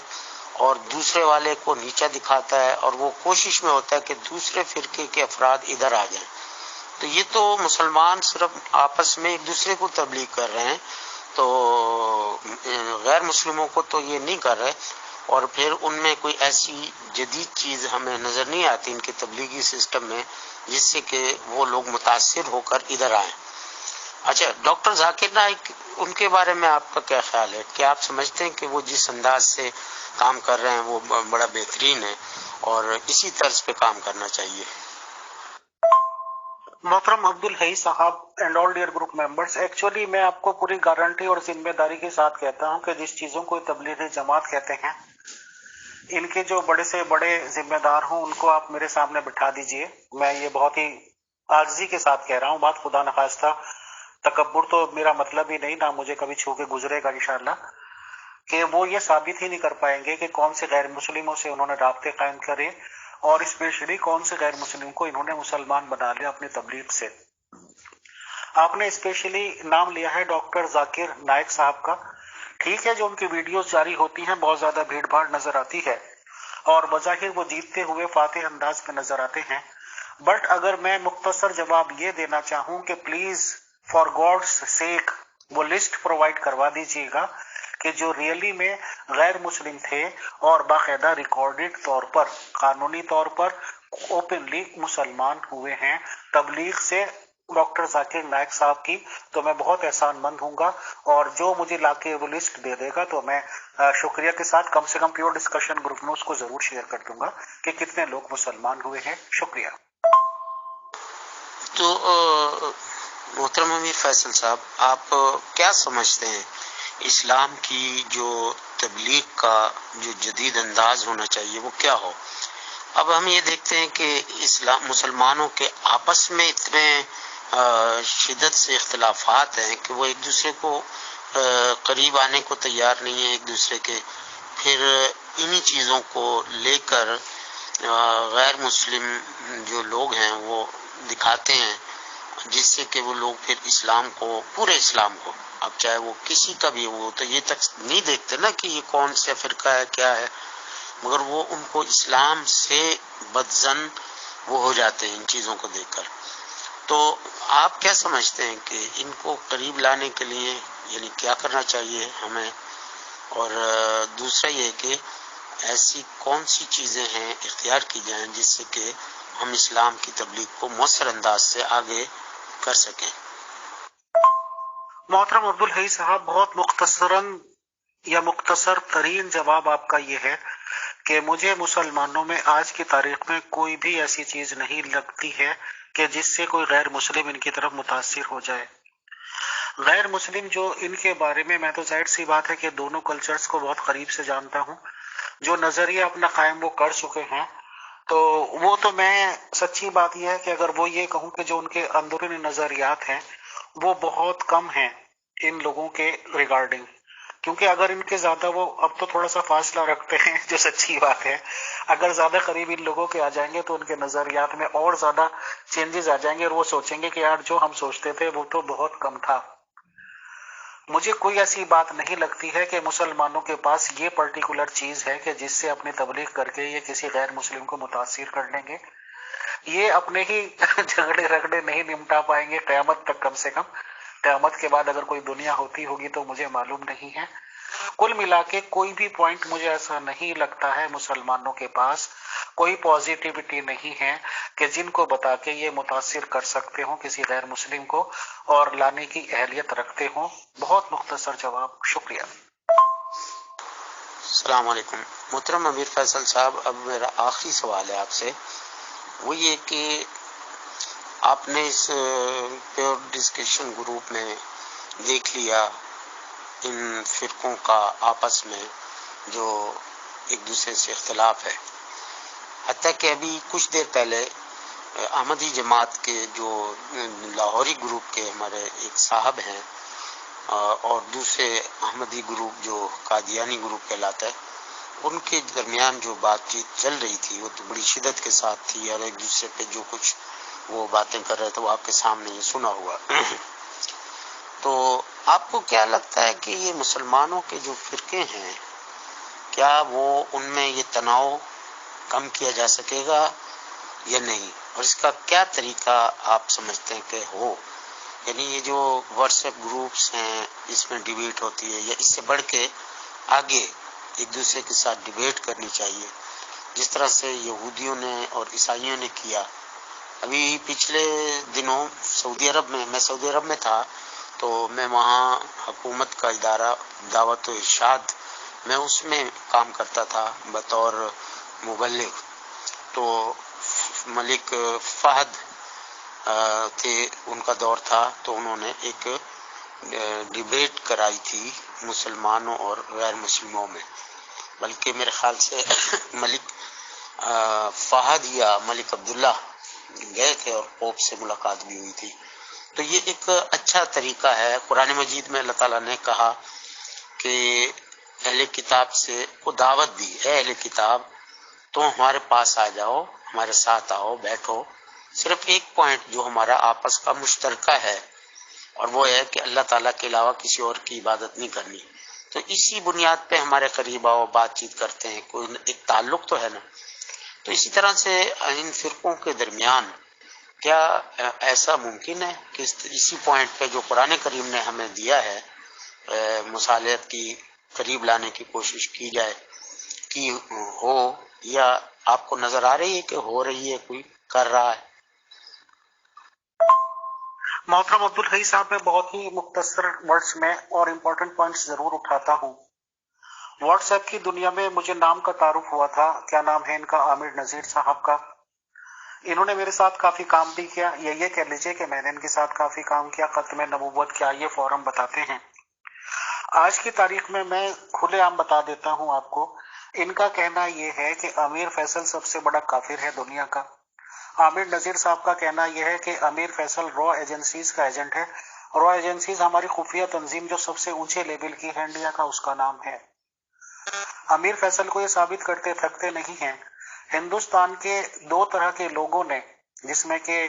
اور دوسرے والے کو نیچا دکھاتا ہے، اور وہ کوشش میں ہوتا ہے کہ دوسرے فرقے کے افراد ادھر آ جائیں. تو یہ تو مسلمان صرف آپس میں ایک دوسرے کو تبلیغ کر رہے ہیں، تو غیر مسلموں کو تو یہ نہیں کر رہے. اور پھر ان میں کوئی ایسی جدید چیز ہمیں نظر نہیں آتی ان کے تبلیغی سسٹم میں جس سے کہ وہ لوگ متاثر ہو کر ادھر آئیں. اچھا، ڈاکٹر ذاکر نائک، ان کے بارے میں آپ کا کیا خیال ہے؟ کیا آپ سمجھتے ہیں کہ وہ جس انداز سے کام کر رہے ہیں وہ بڑا بہترین ہے اور اسی طرز پہ کام کرنا چاہیے؟ محترم عبد الحی صاحب and all dear group members, actually میں آپ کو پوری گارنٹی اور ذمہ داری کے ساتھ کہتا ہوں کہ جس چیزوں کو تبلیغی جماعت کہتے ہیں، ان کے جو بڑے سے بڑے ذمہ دار ہوں ان کو آپ میرے سامنے بٹھا دیجئے. میں یہ بہت ہی عاجزی کے ساتھ کہہ رہا ہوں بات، خدا نخواستہ تکبر تو میرا مطلب ہی نہیں، نہ مجھے کبھی چھو کے گزرے گا انشاءاللہ. کہ وہ یہ ثابت ہی نہیں کر پائیں گے کہ کون سے غیر مسلموں سے انہوں نے رابطے قائم کرے اور اسپیشلی کون سے غیر مسلم کو انہوں نے مسلمان بنا لیا اپنی تبلیغ سے. آپ نے اسپیشلی نام لیا ہے ڈاکٹر ذاکر نائک صاحب کا. ٹھیک ہے، جو ان کی ویڈیوز جاری ہوتی ہیں بہت زیادہ بھیڑ بھاڑ نظر آتی ہے اور بظاہر وہ جیتتے ہوئے فاتح انداز میں نظر آتے ہیں، بٹ اگر میں مختصر جواب یہ دینا چاہوں کہ پلیز فار گاڈس سیک وہ لسٹ پرووائڈ کروا دیجیے گا کہ جو ریئلی میں غیر مسلم تھے اور باقاعدہ ریکارڈڈ طور پر قانونی طور پر اوپنلی مسلمان ہوئے ہیں تبلیغ سے ڈاکٹر ذاکر نائک صاحب کی، تو میں بہت احسان مند ہوں گا. اور جو مجھے لا کے وہ لسٹ دے دے گا تو میں شکریہ کے ساتھ کم سے کم پیور ڈسکشن گروپ میں اس کو ضرور شیئر کر دوں گا کہ کتنے لوگ مسلمان ہوئے ہیں. شکریہ. تو محترم امیر فیصل صاحب، آپ کیا سمجھتے ہیں اسلام کی جو تبلیغ کا جو جدید انداز ہونا چاہیے وہ کیا ہو؟ اب ہم یہ دیکھتے ہیں کہ اسلام مسلمانوں کے آپس میں اتنے شدت سے اختلافات ہیں کہ وہ ایک دوسرے کو قریب آنے کو تیار نہیں ہے ایک دوسرے کے. پھر انہی چیزوں کو لے کر غیر مسلم جو لوگ ہیں وہ دکھاتے ہیں، جس سے کہ وہ لوگ پھر اسلام کو، پورے اسلام کو، اب چاہے وہ کسی کا بھی ہو، تو یہ تک نہیں دیکھتے نا کہ یہ کون سے فرقہ ہے کیا ہے، مگر وہ ان کو اسلام سے بدظن وہ ہو جاتے ہیں ان چیزوں کو دیکھ کر. تو آپ کیا سمجھتے ہیں کہ ان کو قریب لانے کے لیے یعنی کیا کرنا چاہیے ہمیں؟ اور دوسرا یہ کہ ایسی کون سی چیزیں ہیں اختیار کی جائیں جس سے کہ ہم اسلام کی تبلیغ کو مؤثر انداز سے آگے کر سکیں؟ محترم عبدالحی صاحب، بہت مختصراً یا مختصر ترین جواب آپ کا یہ ہے کہ مجھے مسلمانوں میں آج کی تاریخ میں کوئی بھی ایسی چیز نہیں لگتی ہے کہ جس سے کوئی غیر مسلم ان کی طرف متاثر ہو جائے. غیر مسلم جو ان کے بارے میں تو ظاہر سی بات ہے کہ دونوں کلچرز کو بہت قریب سے جانتا ہوں، جو نظریہ اپنا قائم وہ کر چکے ہیں، تو وہ تو میں سچی بات یہ ہے کہ اگر وہ یہ کہوں کہ جو ان کے اندرونی نظریات ہیں وہ بہت کم ہیں ان لوگوں کے ریگارڈنگ، کیونکہ اگر ان کے زیادہ وہ اب تو تھوڑا سا فاصلہ رکھتے ہیں جو سچی بات ہے، اگر زیادہ قریب ان لوگوں کے آ جائیں گے تو ان کے نظریات میں اور زیادہ چینجز آ جائیں گے اور وہ سوچیں گے کہ یار جو ہم سوچتے تھے وہ تو بہت کم تھا. مجھے کوئی ایسی بات نہیں لگتی ہے کہ مسلمانوں کے پاس یہ پرٹیکولر چیز ہے کہ جس سے اپنی تبلیغ کر کے یہ کسی غیر مسلم کو متاثر کر لیں گے. یہ اپنے ہی جھگڑے رگڑے نہیں نمٹا پائیں گے قیامت تک، کم سے کم قیامت کے بعد اگر کوئی دنیا ہوتی ہوگی تو مجھے معلوم نہیں ہے. کل ملا کے کوئی بھی پوائنٹ مجھے ایسا نہیں لگتا ہے مسلمانوں کے پاس کوئی پازیٹیوٹی نہیں ہے کہ جن کو بتا کے یہ متاثر کر سکتے ہوں کسی غیر مسلم کو اور لانے کی اہلیت رکھتے ہوں. بہت مختصر جواب. شکریہ. السلام علیکم. محترم امیر فیصل صاحب، اب میرا آخری سوال ہے آپ سے، وہ یہ کہ آپ نے اس پیور ڈسکشن گروپ میں دیکھ لیا ان فرقوں کا آپس میں جو ایک دوسرے سے اختلاف ہے، حتیٰ کہ ابھی کچھ دیر پہلے احمدی جماعت کے جو لاہوری گروپ کے ہمارے ایک صاحب ہیں اور دوسرے احمدی گروپ جو قادیانی گروپ کہلاتا ہے، ان کے درمیان جو بات چیت چل رہی تھی وہ تو بڑی شدت کے ساتھ تھی اور ایک دوسرے پہ جو کچھ وہ باتیں کر رہے تھے وہ آپ کے سامنے یہ سنا ہوا. تو آپ کو کیا لگتا ہے کہ یہ مسلمانوں کے جو فرقے ہیں کیا وہ ان میں یہ تناؤ کم کیا جا سکے گا یا نہیں، اور اس کا کیا طریقہ آپ سمجھتے ہیں کہ ہو؟ یعنی یہ جو واٹس ایپ گروپس ہیں اس میں ڈیبیٹ ہوتی ہے، یا اس سے بڑھ کے آگے ایک دوسرے کے ساتھ ڈیبیٹ کرنی چاہیے جس طرح سے یہودیوں نے اور عیسائیوں نے کیا؟ ابھی پچھلے دنوں سعودی عرب میں تھا، تو میں وہاں حکومت کا ادارہ دعوت و ارشاد میں اس میں کام کرتا تھا بطور مبلغ. تو ملک فہد تھے، ان کا دور تھا، تو انہوں نے ایک ڈیبیٹ کرائی تھی مسلمانوں اور غیر مسلموں میں، بلکہ میرے خیال سے ملک فہد یا ملک عبداللہ گئے تھے اور پوپ سے ملاقات بھی ہوئی تھی. تو یہ ایک اچھا طریقہ ہے. قرآن مجید میں اللہ تعالیٰ نے کہا کہ اہل کتاب سے کو دعوت دی، اے اہل کتاب تم ہمارے پاس آ جاؤ، ہمارے ساتھ آؤ، بیٹھو، صرف ایک پوائنٹ جو ہمارا آپس کا مشترکہ ہے، اور وہ ہے کہ اللہ تعالیٰ کے علاوہ کسی اور کی عبادت نہیں کرنی. تو اسی بنیاد پہ ہمارے قریب آؤ، بات چیت کرتے ہیں، کوئی ایک تعلق تو ہے نا. تو اسی طرح سے ان فرقوں کے درمیان کیا ایسا ممکن ہے کہ اسی پوائنٹ پہ جو قرآن کریم نے ہمیں دیا ہے مصالحت کی قریب لانے کی کوشش کی جائے کہ ہو، یا آپ کو نظر آ رہی ہے کہ ہو رہی ہے، کوئی کر رہا ہے؟ محترم عبدالحی صاحب، میں بہت ہی مختصر ورڈز میں اور امپورٹنٹ پوائنٹس ضرور اٹھاتا ہوں. واٹس ایپ کی دنیا میں مجھے نام کا تعارف ہوا تھا، کیا نام ہے ان کا، عامر نذیر صاحب کا. انہوں نے میرے ساتھ کافی کام بھی کیا، یہ کہہ لیجئے کہ میں نے ان کے ساتھ کافی کام کیا. ختم نبوت کیا یہ فورم بتاتے ہیں. آج کی تاریخ میں کھلے عام بتا دیتا ہوں آپ کو، ان کا کہنا یہ ہے کہ امیر فیصل سب سے بڑا کافر ہے دنیا کا. عامر نذیر صاحب کا کہنا یہ ہے کہ امیر فیصل را ایجنسیز کا ایجنٹ ہے. را ایجنسیز ہماری خفیہ تنظیم جو سب سے اونچے لیول کی ہے انڈیا کا، اس کا نام ہے. امیر فیصل کو یہ ثابت کرتے تھکتے نہیں ہیں. ہندوستان کے دو طرح کے لوگوں نے، جس میں کہ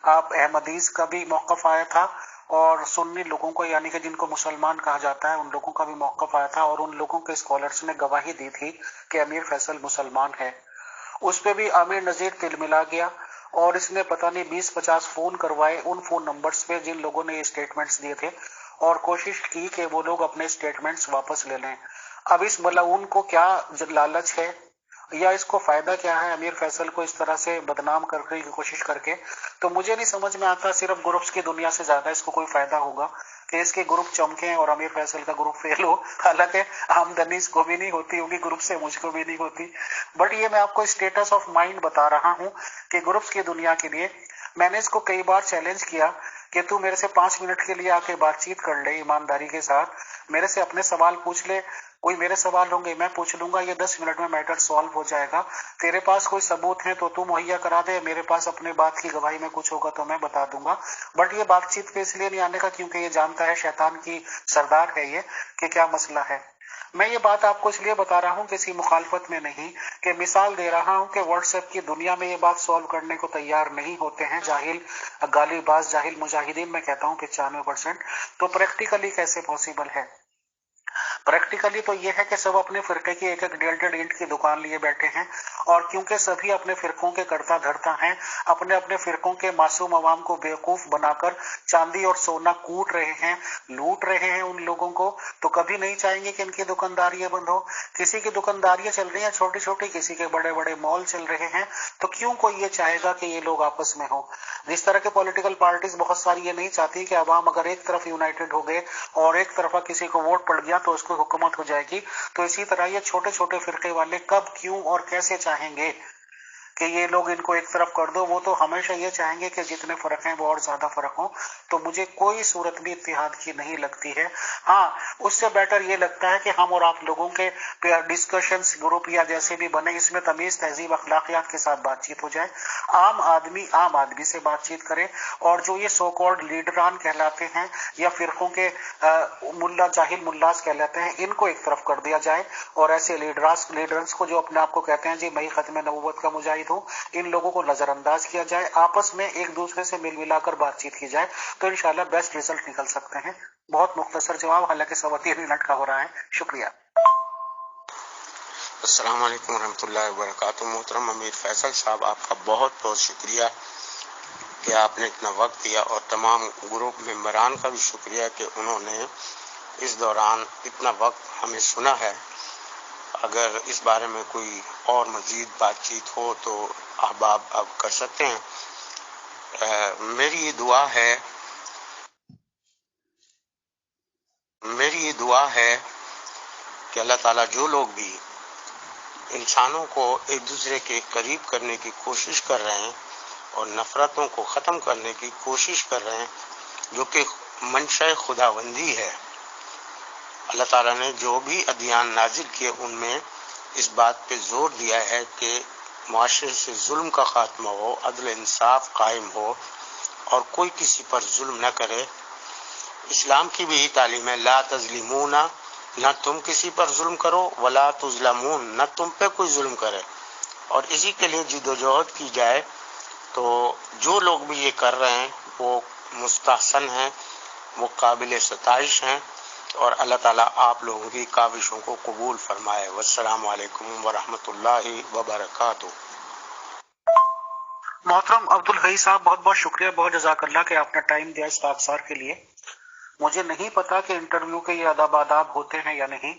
آپ احمدیز کا بھی موقف آیا تھا اور سنی لوگوں کو، یعنی کہ جن کو مسلمان کہا جاتا ہے، ان لوگوں کا بھی موقف آیا تھا، اور ان لوگوں کے اسکالرز نے گواہی دی تھی کہ امیر فیصل مسلمان ہے. اس پہ بھی عامر نذیر تل ملا گیا اور اس نے پتہ نہیں 20-50 فون کروائے ان فون نمبرز پہ جن لوگوں نے یہ اسٹیٹمنٹس دیے تھے، اور کوشش کی کہ وہ لوگ اپنے اسٹیٹمنٹس واپس لے لیں. اب اس ملعون کو کیا لالچ ہے یا اس کو فائدہ کیا ہے امیر فیصل کو اس طرح سے بدنام کرنے کی کوشش کر کے، تو مجھے نہیں سمجھ میں آتا. صرف گروپس کی دنیا سے زیادہ اس کو کوئی فائدہ ہوگا کہ اس کے گروپ چمکیں اور امیر فیصل کا گروپ فیل ہو. حالانکہ آمدنی اس کو بھی نہیں ہوتی ہوگی گروپ سے، مجھ کو بھی نہیں ہوتی. بٹ یہ میں آپ کو اسٹیٹس آف مائنڈ بتا رہا ہوں کہ گروپس کی دنیا کے لیے میں نے اس کو کئی بار چیلنج کیا کہ تو میرے سے 5 منٹ کے لیے آ کے بات چیت کر لے ایمانداری کے ساتھ، میرے سے اپنے سوال پوچھ لے، کوئی میرے سوال ہوں گے میں پوچھ لوں گا، یہ 10 منٹ میں میٹر سالو ہو جائے گا. تیرے پاس کوئی ثبوت ہے تو تو مہیا کرا دے، میرے پاس اپنے بات کی گواہی میں کچھ ہوگا تو میں بتا دوں گا. بٹ یہ بات چیت پہ اس لیے نہیں آنے کا کیونکہ یہ جانتا ہے شیطان کی سردار ہے یہ کہ کیا مسئلہ ہے. میں یہ بات آپ کو اس لیے بتا رہا ہوں کسی مخالفت میں نہیں، کہ مثال دے رہا ہوں کہ واٹس ایپ کی دنیا میں یہ بات سالو کرنے کو تیار نہیں ہوتے ہیں جاہل گالی باز جاہل مجاہدین، میں کہتا ہوں 95%. تو پریکٹیکلی کیسے پاسبل ہے؟ پریکٹیکلی تو یہ ہے کہ سب اپنے فرقے کی ایک ڈیلٹڈ اینٹ کی دکان لیے بیٹھے ہیں، اور کیونکہ سبھی اپنے فرقوں کے کرتا دھرتا ہیں، اپنے اپنے فرقوں کے معصوم عوام کو بیوقوف بنا کر چاندی اور سونا کوٹ رہے ہیں، لوٹ رہے ہیں ان لوگوں کو، تو کبھی نہیں چاہیں گے کہ ان کی دکانداریاں بند ہو. کسی کی دکانداریاں چل رہی ہیں چھوٹی چھوٹی، کسی کے بڑے بڑے مال چل رہے ہیں، تو کیوں کوئی یہ چاہے گا کہ یہ لوگ آپس میں ہوں؟ جس طرح کے پولیٹیکل پارٹیز بہت ساری یہ نہیں چاہتی کہ عوام اگر ایک طرف یونائٹڈ ہو گئے اور ایک طرفہ کسی کو ووٹ پڑ گیا تو اس کو حکومت ہو جائے گی، تو اسی طرح یہ چھوٹے چھوٹے فرقے والے کب، کیوں اور کیسے چاہیں گے کہ یہ لوگ ان کو ایک طرف کر دو؟ وہ تو ہمیشہ یہ چاہیں گے کہ جتنے فرق ہیں وہ اور زیادہ فرق ہوں. تو مجھے کوئی صورت بھی اتحاد کی نہیں لگتی ہے. ہاں، اس سے بیٹر یہ لگتا ہے کہ ہم اور آپ لوگوں کے ڈسکشنز گروپ یا جیسے بھی بنے، اس میں تمیز تہذیب اخلاقیات کے ساتھ بات چیت ہو جائے، عام آدمی سے بات چیت کرے، اور جو یہ سو کالڈ لیڈران کہلاتے ہیں یا فرقوں کے جاہل ملاز کہلاتے ہیں، ان کو ایک طرف کر دیا جائے، اور ایسے لیڈرز کو جو اپنے آپ کو کہتے ہیں جی میں ختم نبوت کا مجاہد ہوں، ان لوگوں کو نظر انداز کیا جائے، آپس میں ایک دوسرے سے مل ملا کر بات چیت کی جائے، تو انشاءاللہ بیسٹ ریزلٹ نکل سکتے ہیں. بہت مختصر جواب، حالانکہ 3.25 منٹ کا ہو رہا ہے. شکریہ. السلام علیکم ورحمۃ اللہ وبرکاتہ. محترم امیر فیصل صاحب، آپ کا بہت بہت شکریہ کہ آپ نے اتنا وقت دیا، اور تمام گروپ ممبران کا بھی شکریہ کہ انہوں نے اس دوران اتنا وقت ہمیں سنا ہے. اگر اس بارے میں کوئی اور مزید بات چیت ہو تو احباب اب کر سکتے ہیں. میری یہ دعا ہے کہ اللہ تعالیٰ جو لوگ بھی انسانوں کو ایک دوسرے کے قریب کرنے کی کوشش کر رہے ہیں اور نفرتوں کو ختم کرنے کی کوشش کر رہے ہیں، جو کہ منشا خداوندی ہے، اللہ تعالیٰ نے جو بھی ادیان نازل کیے ان میں اس بات پہ زور دیا ہے کہ معاشرے سے ظلم کا خاتمہ ہو، عدل انصاف قائم ہو، اور کوئی کسی پر ظلم نہ کرے. اسلام کی بھی تعلیم ہے لا تظلمون نہ تم کسی پر ظلم کرو ولا تظلمون، نہ تم پہ کوئی ظلم کرے، اور اسی کے لیے جد و جہد کی جائے۔ تو جو لوگ بھی یہ کر رہے ہیں وہ مستحسن ہیں، وہ قابل ستائش ہیں، اور اللہ تعالیٰ آپ لوگوں کی کاوشوں کو قبول فرمائے۔ والسلام علیکم ورحمۃ اللہ وبرکاتہ۔ محترم عبدالحی صاحب، بہت بہت شکریہ، بہت جزاک اللہ کہ آپ نے ٹائم دیا اس خاکسار کے لیے۔ مجھے نہیں پتا کہ انٹرویو کے یہ آداب ہوتے ہیں یا نہیں،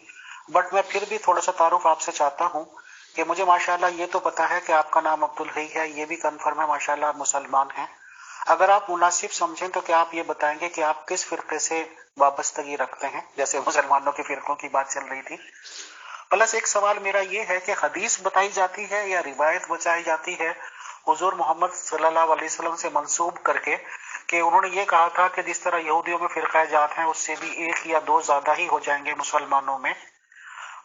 بٹ میں پھر بھی تھوڑا سا تعارف آپ سے چاہتا ہوں کہ مجھے ماشاءاللہ یہ تو پتا ہے کہ آپ کا نام عبدالحی ہے، یہ بھی کنفرم ہے ماشاءاللہ آپ مسلمان ہیں۔ اگر آپ مناسب سمجھیں تو کیا آپ یہ بتائیں گے کہ آپ کس فرقے سے وابستگی رکھتے ہیں، جیسے مسلمانوں کے فرقوں کی بات چل رہی تھی۔ پلس ایک سوال میرا یہ ہے کہ حدیث بتائی جاتی ہے یا روایت بتائی جاتی ہے حضور محمد صلی اللہ علیہ وسلم سے منسوب کر کے کہ انہوں نے یہ کہا تھا کہ جس طرح یہودیوں میں فرقہ جات ہیں اس سے بھی ایک یا دو زیادہ ہی ہو جائیں گے مسلمانوں میں۔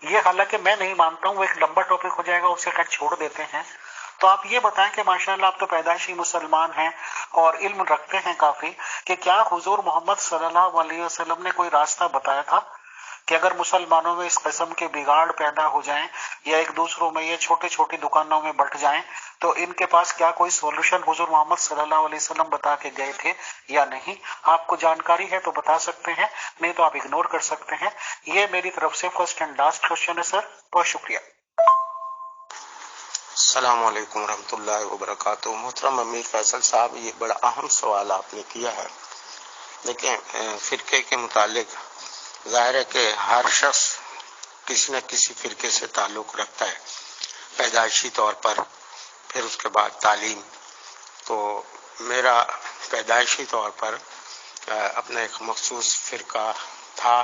یہ حالانکہ میں نہیں مانتا ہوں، وہ ایک لمبا ٹاپک ہو جائے گا، اسے خیر چھوڑ دیتے ہیں۔ تو آپ یہ بتائیں کہ ماشاءاللہ آپ تو پیدائشی مسلمان ہیں اور علم رکھتے ہیں کافی، کہ کیا حضور محمد صلی اللہ علیہ وسلم نے کوئی راستہ بتایا تھا کہ اگر مسلمانوں میں اس قسم کے بگاڑ پیدا ہو جائیں یا ایک دوسروں میں یہ چھوٹی چھوٹی دکانوں میں بٹ جائیں تو ان کے پاس کیا کوئی سولوشن حضور محمد صلی اللہ علیہ وسلم بتا کے گئے تھے یا نہیں؟ آپ کو جانکاری ہے تو بتا سکتے ہیں، نہیں تو آپ اگنور کر سکتے ہیں۔ یہ میری طرف سے فرسٹ اینڈ لاسٹ کوشچن ہے سر، بہت شکریہ۔ السلام علیکم ورحمۃ اللہ وبرکاتہ۔ محترم امیر فیصل صاحب، یہ بڑا اہم سوال آپ نے کیا ہے۔ دیکھیں، فرقے کے متعلق ظاہر ہے کہ ہر شخص کسی نہ کسی فرقے سے تعلق رکھتا ہے، پیدائشی طور پر، پھر اس کے بعد تعلیم۔ تو میرا پیدائشی طور پر اپنا ایک مخصوص فرقہ تھا،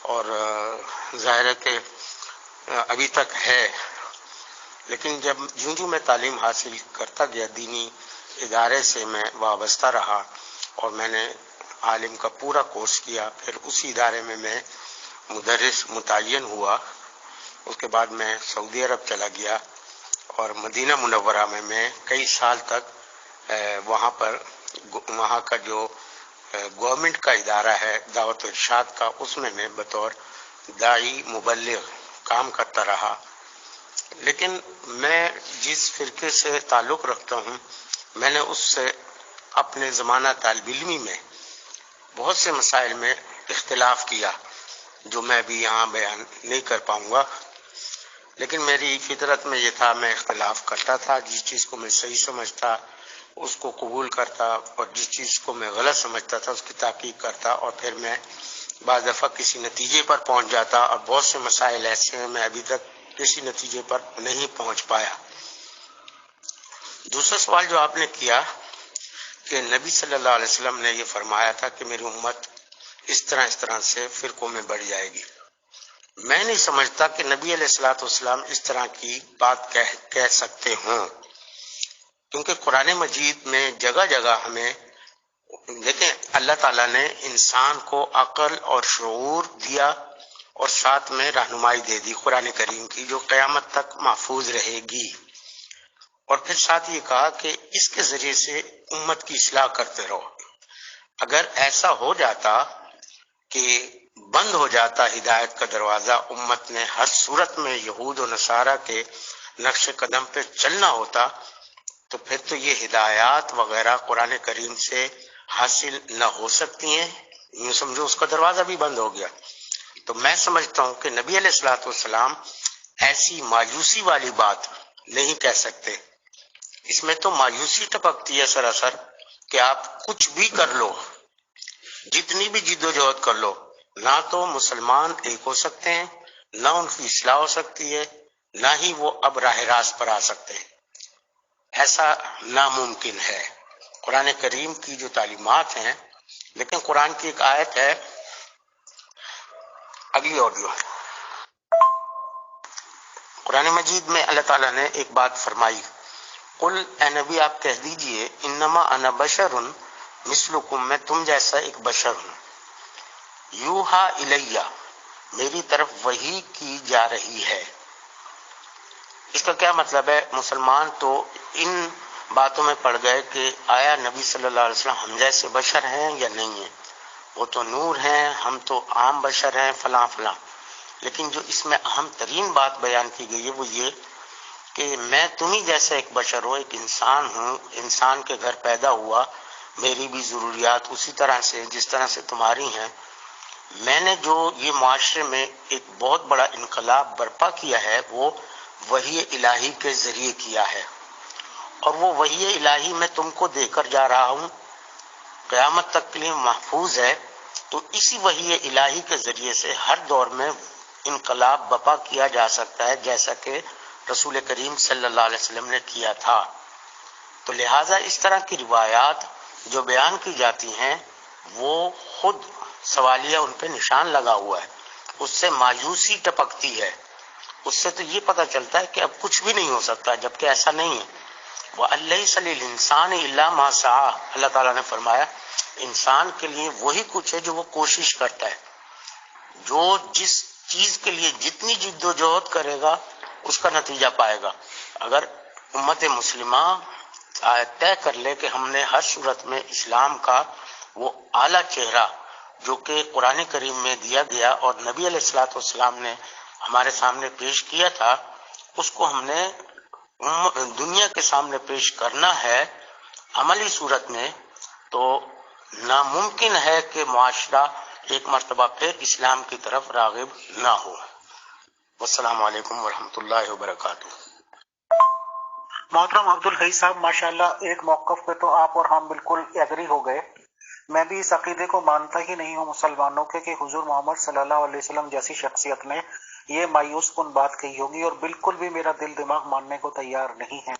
اور ظاہر ہے کہ ابھی تک ہے، لیکن جوں میں تعلیم حاصل کرتا گیا، دینی ادارے سے میں وابستہ رہا اور میں نے عالم کا پورا کورس کیا، پھر اسی ادارے میں مدرس متعین ہوا۔ اس کے بعد میں سعودی عرب چلا گیا اور مدینہ منورہ میں کئی سال تک وہاں کا جو گورنمنٹ کا ادارہ ہے دعوت و ارشاد کا، اس میں بطور داعی مبلغ کام کرتا رہا۔ لیکن میں جس فرقے سے تعلق رکھتا ہوں، میں نے اس سے اپنے زمانہ طالب علمی میں بہت سے مسائل میں اختلاف کیا، جو میں بھی یہاں بیان نہیں کر پاؤں گا، لیکن میری فطرت میں یہ تھا، میں اختلاف کرتا تھا، جس چیز کو میں صحیح سمجھتا اس کو قبول کرتا، اور جس چیز کو میں غلط سمجھتا تھا اس کی تحقیق کرتا، اور پھر میں بعض دفعہ کسی نتیجے پر پہنچ جاتا، اور بہت سے مسائل ایسے ہیں میں ابھی تک کسی نتیجے پر نہیں پہنچ پایا۔ دوسرا سوال جو آپ نے کیا کہ نبی صلی اللہ علیہ وسلم نے یہ فرمایا تھا کہ میری امت اس طرح سے فرقوں میں بڑھ جائے گی، میں نہیں سمجھتا کہ نبی علیہ الصلوۃ والسلام اس طرح کی بات کہہ سکتے ہوں، کیونکہ قرآن مجید میں جگہ جگہ ہمیں دیکھیں، اللہ تعالیٰ نے انسان کو عقل اور شعور دیا اور ساتھ میں رہنمائی دے دی قرآن کریم کی، جو قیامت تک محفوظ رہے گی، اور پھر ساتھ یہ کہا کہ اس کے ذریعے سے امت کی اصلاح کرتے رہو۔ اگر ایسا ہو جاتا کہ بند ہو جاتا ہدایت کا دروازہ، امت نے ہر صورت میں یہود و نصارہ کے نقش قدم پہ چلنا ہوتا، تو پھر تو یہ ہدایات وغیرہ قرآن کریم سے حاصل نہ ہو سکتی ہیں، یوں سمجھو اس کا دروازہ بھی بند ہو گیا۔ تو میں سمجھتا ہوں کہ نبی علیہ الصلوۃ والسلام ایسی مایوسی والی بات نہیں کہہ سکتے۔ اس میں تو مایوسی ٹپکتی ہے سراسر کہ آپ کچھ بھی کر لو، جتنی بھی جد و جہد کر لو، نہ تو مسلمان ایک ہو سکتے ہیں، نہ ان کی اصلاح ہو سکتی ہے، نہ ہی وہ اب راہ راست پر آ سکتے ہیں۔ ایسا ناممکن ہے۔ قرآن کریم کی جو تعلیمات ہیں، لیکن قرآن کی ایک آیت ہے، اگلی آڈیو، قرآن مجید میں اللہ تعالیٰ نے ایک بات فرمائی، قل، اے نبی آپ کہہ دیجئے، انما انا بشر مثلکم، میں تم جیسا ایک بشر ہوں، یوحا الیہ، میری طرف وحی کی جا رہی ہے۔ اس کا کیا مطلب ہے؟ مسلمان تو ان باتوں میں پڑ گئے کہ آیا نبی صلی اللہ علیہ وسلم ہم جیسے بشر ہیں یا نہیں ہیں؟ وہ تو نور ہیں، ہم تو عام بشر ہیں، فلاں فلاں۔ لیکن جو اس میں اہم ترین بات بیان کی گئی ہے وہ یہ کہ میں تمہیں جیسا ایک بشر ہوں، ایک انسان ہوں، انسان کے گھر پیدا ہوا، میری بھی ضروریات اسی طرح سے جس طرح سے تمہاری ہیں۔ میں نے جو یہ معاشرے میں ایک بہت بڑا انقلاب برپا کیا ہے وہ وحی الہی کے ذریعے کیا ہے، اور وہ وحی الہی میں تم کو دے کر جا رہا ہوں، قیامت تک کے لیے محفوظ ہے۔ تو اسی وحی الہی کے ذریعے سے ہر دور میں انقلاب برپا کیا جا سکتا ہے، جیسا کہ رسول کریم صلی اللہ علیہ وسلم نے کیا تھا۔ تو لہٰذا اس طرح کی روایات جو بیان کی جاتی ہیں وہ خود سوالیہ ان پہ نشان لگا ہوا ہے، اس سے مایوسی ٹپکتی ہے، اس سے تو یہ پتہ چلتا ہے کہ اب کچھ بھی نہیں ہو سکتا، جبکہ ایسا نہیں ہے۔ وَأَلَّيْسَ لِلْإِنسَانِ إِلَّا مَا سَعَىٰ، اللہ تعالیٰ نے فرمایا انسان کے لیے وہی کچھ ہے جو وہ کوشش کرتا ہے، جو جس چیز کے لیے جتنی جد و جہد کرے گا اس کا نتیجہ پائے گا۔ اگر امت مسلمہ طے کر لے کہ ہم نے ہر صورت میں اسلام کا وہ اعلیٰ چہرہ جو کہ قرآن کریم میں دیا گیا اور نبی علیہ الصلوۃ والسلام نے ہمارے سامنے پیش کیا تھا، اس کو ہم نے دنیا کے سامنے پیش کرنا ہے عملی صورت میں، تو ناممکن ہے کہ معاشرہ ایک مرتبہ پھر اسلام کی طرف راغب نہ ہو۔ والسلام علیکم ورحمۃ اللہ وبرکاتہ۔ محترم عبدالحی صاحب، ماشاءاللہ ایک موقف پہ تو آپ اور ہم بالکل ایگری ہو گئے۔ میں بھی اس عقیدے کو مانتا ہی نہیں ہوں مسلمانوں کے کہ حضور محمد صلی اللہ علیہ وسلم جیسی شخصیت نے یہ مایوس کن بات کہی ہوگی، اور بالکل بھی میرا دل دماغ ماننے کو تیار نہیں ہے۔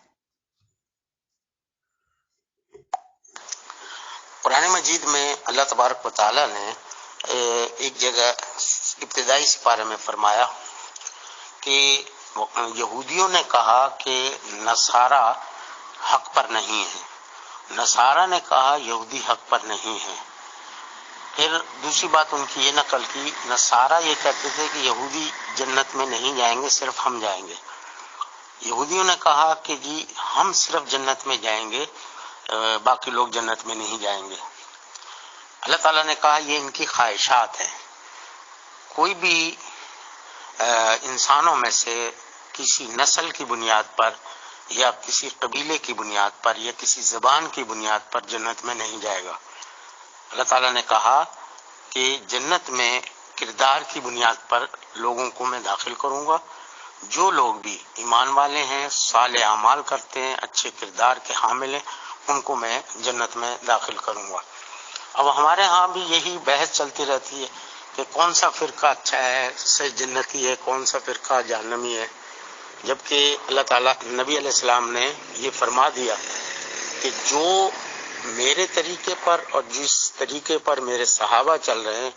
قرآن مجید میں اللہ تبارک و تعالیٰ نے ایک جگہ ابتدائی سپارے میں فرمایا کہ یہودیوں نے کہا کہ نصارہ حق پر نہیں ہے، نصارہ نے کہا یہودی حق پر نہیں ہے۔ پھر دوسری بات ان کی یہ نقل کی، نصارہ یہ کہتے تھے کہ یہودی جنت میں نہیں جائیں گے، صرف ہم جائیں گے۔ یہودیوں نے کہا کہ جی ہم صرف جنت میں جائیں گے، باقی لوگ جنت میں نہیں جائیں گے۔ اللہ تعالیٰ نے کہا یہ ان کی خواہشات ہیں، کوئی بھی انسانوں میں سے کسی نسل کی بنیاد پر یا کسی قبیلے کی بنیاد پر یا کسی زبان کی بنیاد پر جنت میں نہیں جائے گا۔ اللہ تعالیٰ نے کہا کہ جنت میں کردار کی بنیاد پر لوگوں کو میں داخل کروں گا، جو لوگ بھی ایمان والے ہیں، صالح اعمال کرتے ہیں، اچھے کردار کے حامل ہیں، ان کو میں جنت میں داخل کروں گا۔ اب ہمارے ہاں بھی یہی بحث چلتی رہتی ہے کہ کون سا فرقہ اچھا ہے، صحیح جنتی ہے، کون سا فرقہ جہنمی ہے، جبکہ اللہ تعالیٰ نبی علیہ السلام نے یہ فرما دیا کہ جو میرے طریقے پر اور جس طریقے پر میرے صحابہ چل رہے ہیں،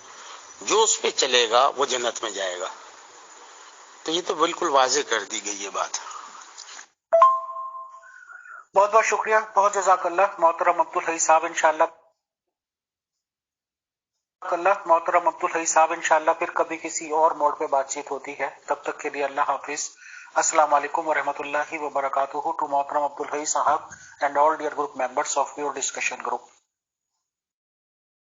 جو اس پہ چلے گا وہ جنت میں جائے گا۔ تو یہ تو بالکل واضح کر دی گئی یہ بات۔ بہت بہت شکریہ، بہت جزاک اللہ محترم عبدالحی صاحب۔ محترم عبدالحی صاحب، انشاءاللہ پھر کبھی کسی اور موڑ پہ بات چیت ہوتی ہے، تب تک کے لیے اللہ حافظ۔ السلام علیکم ورحمۃ اللہ وبرکاتہ ٹو محترم عبدالحی صاحب and all dear group members of your discussion group.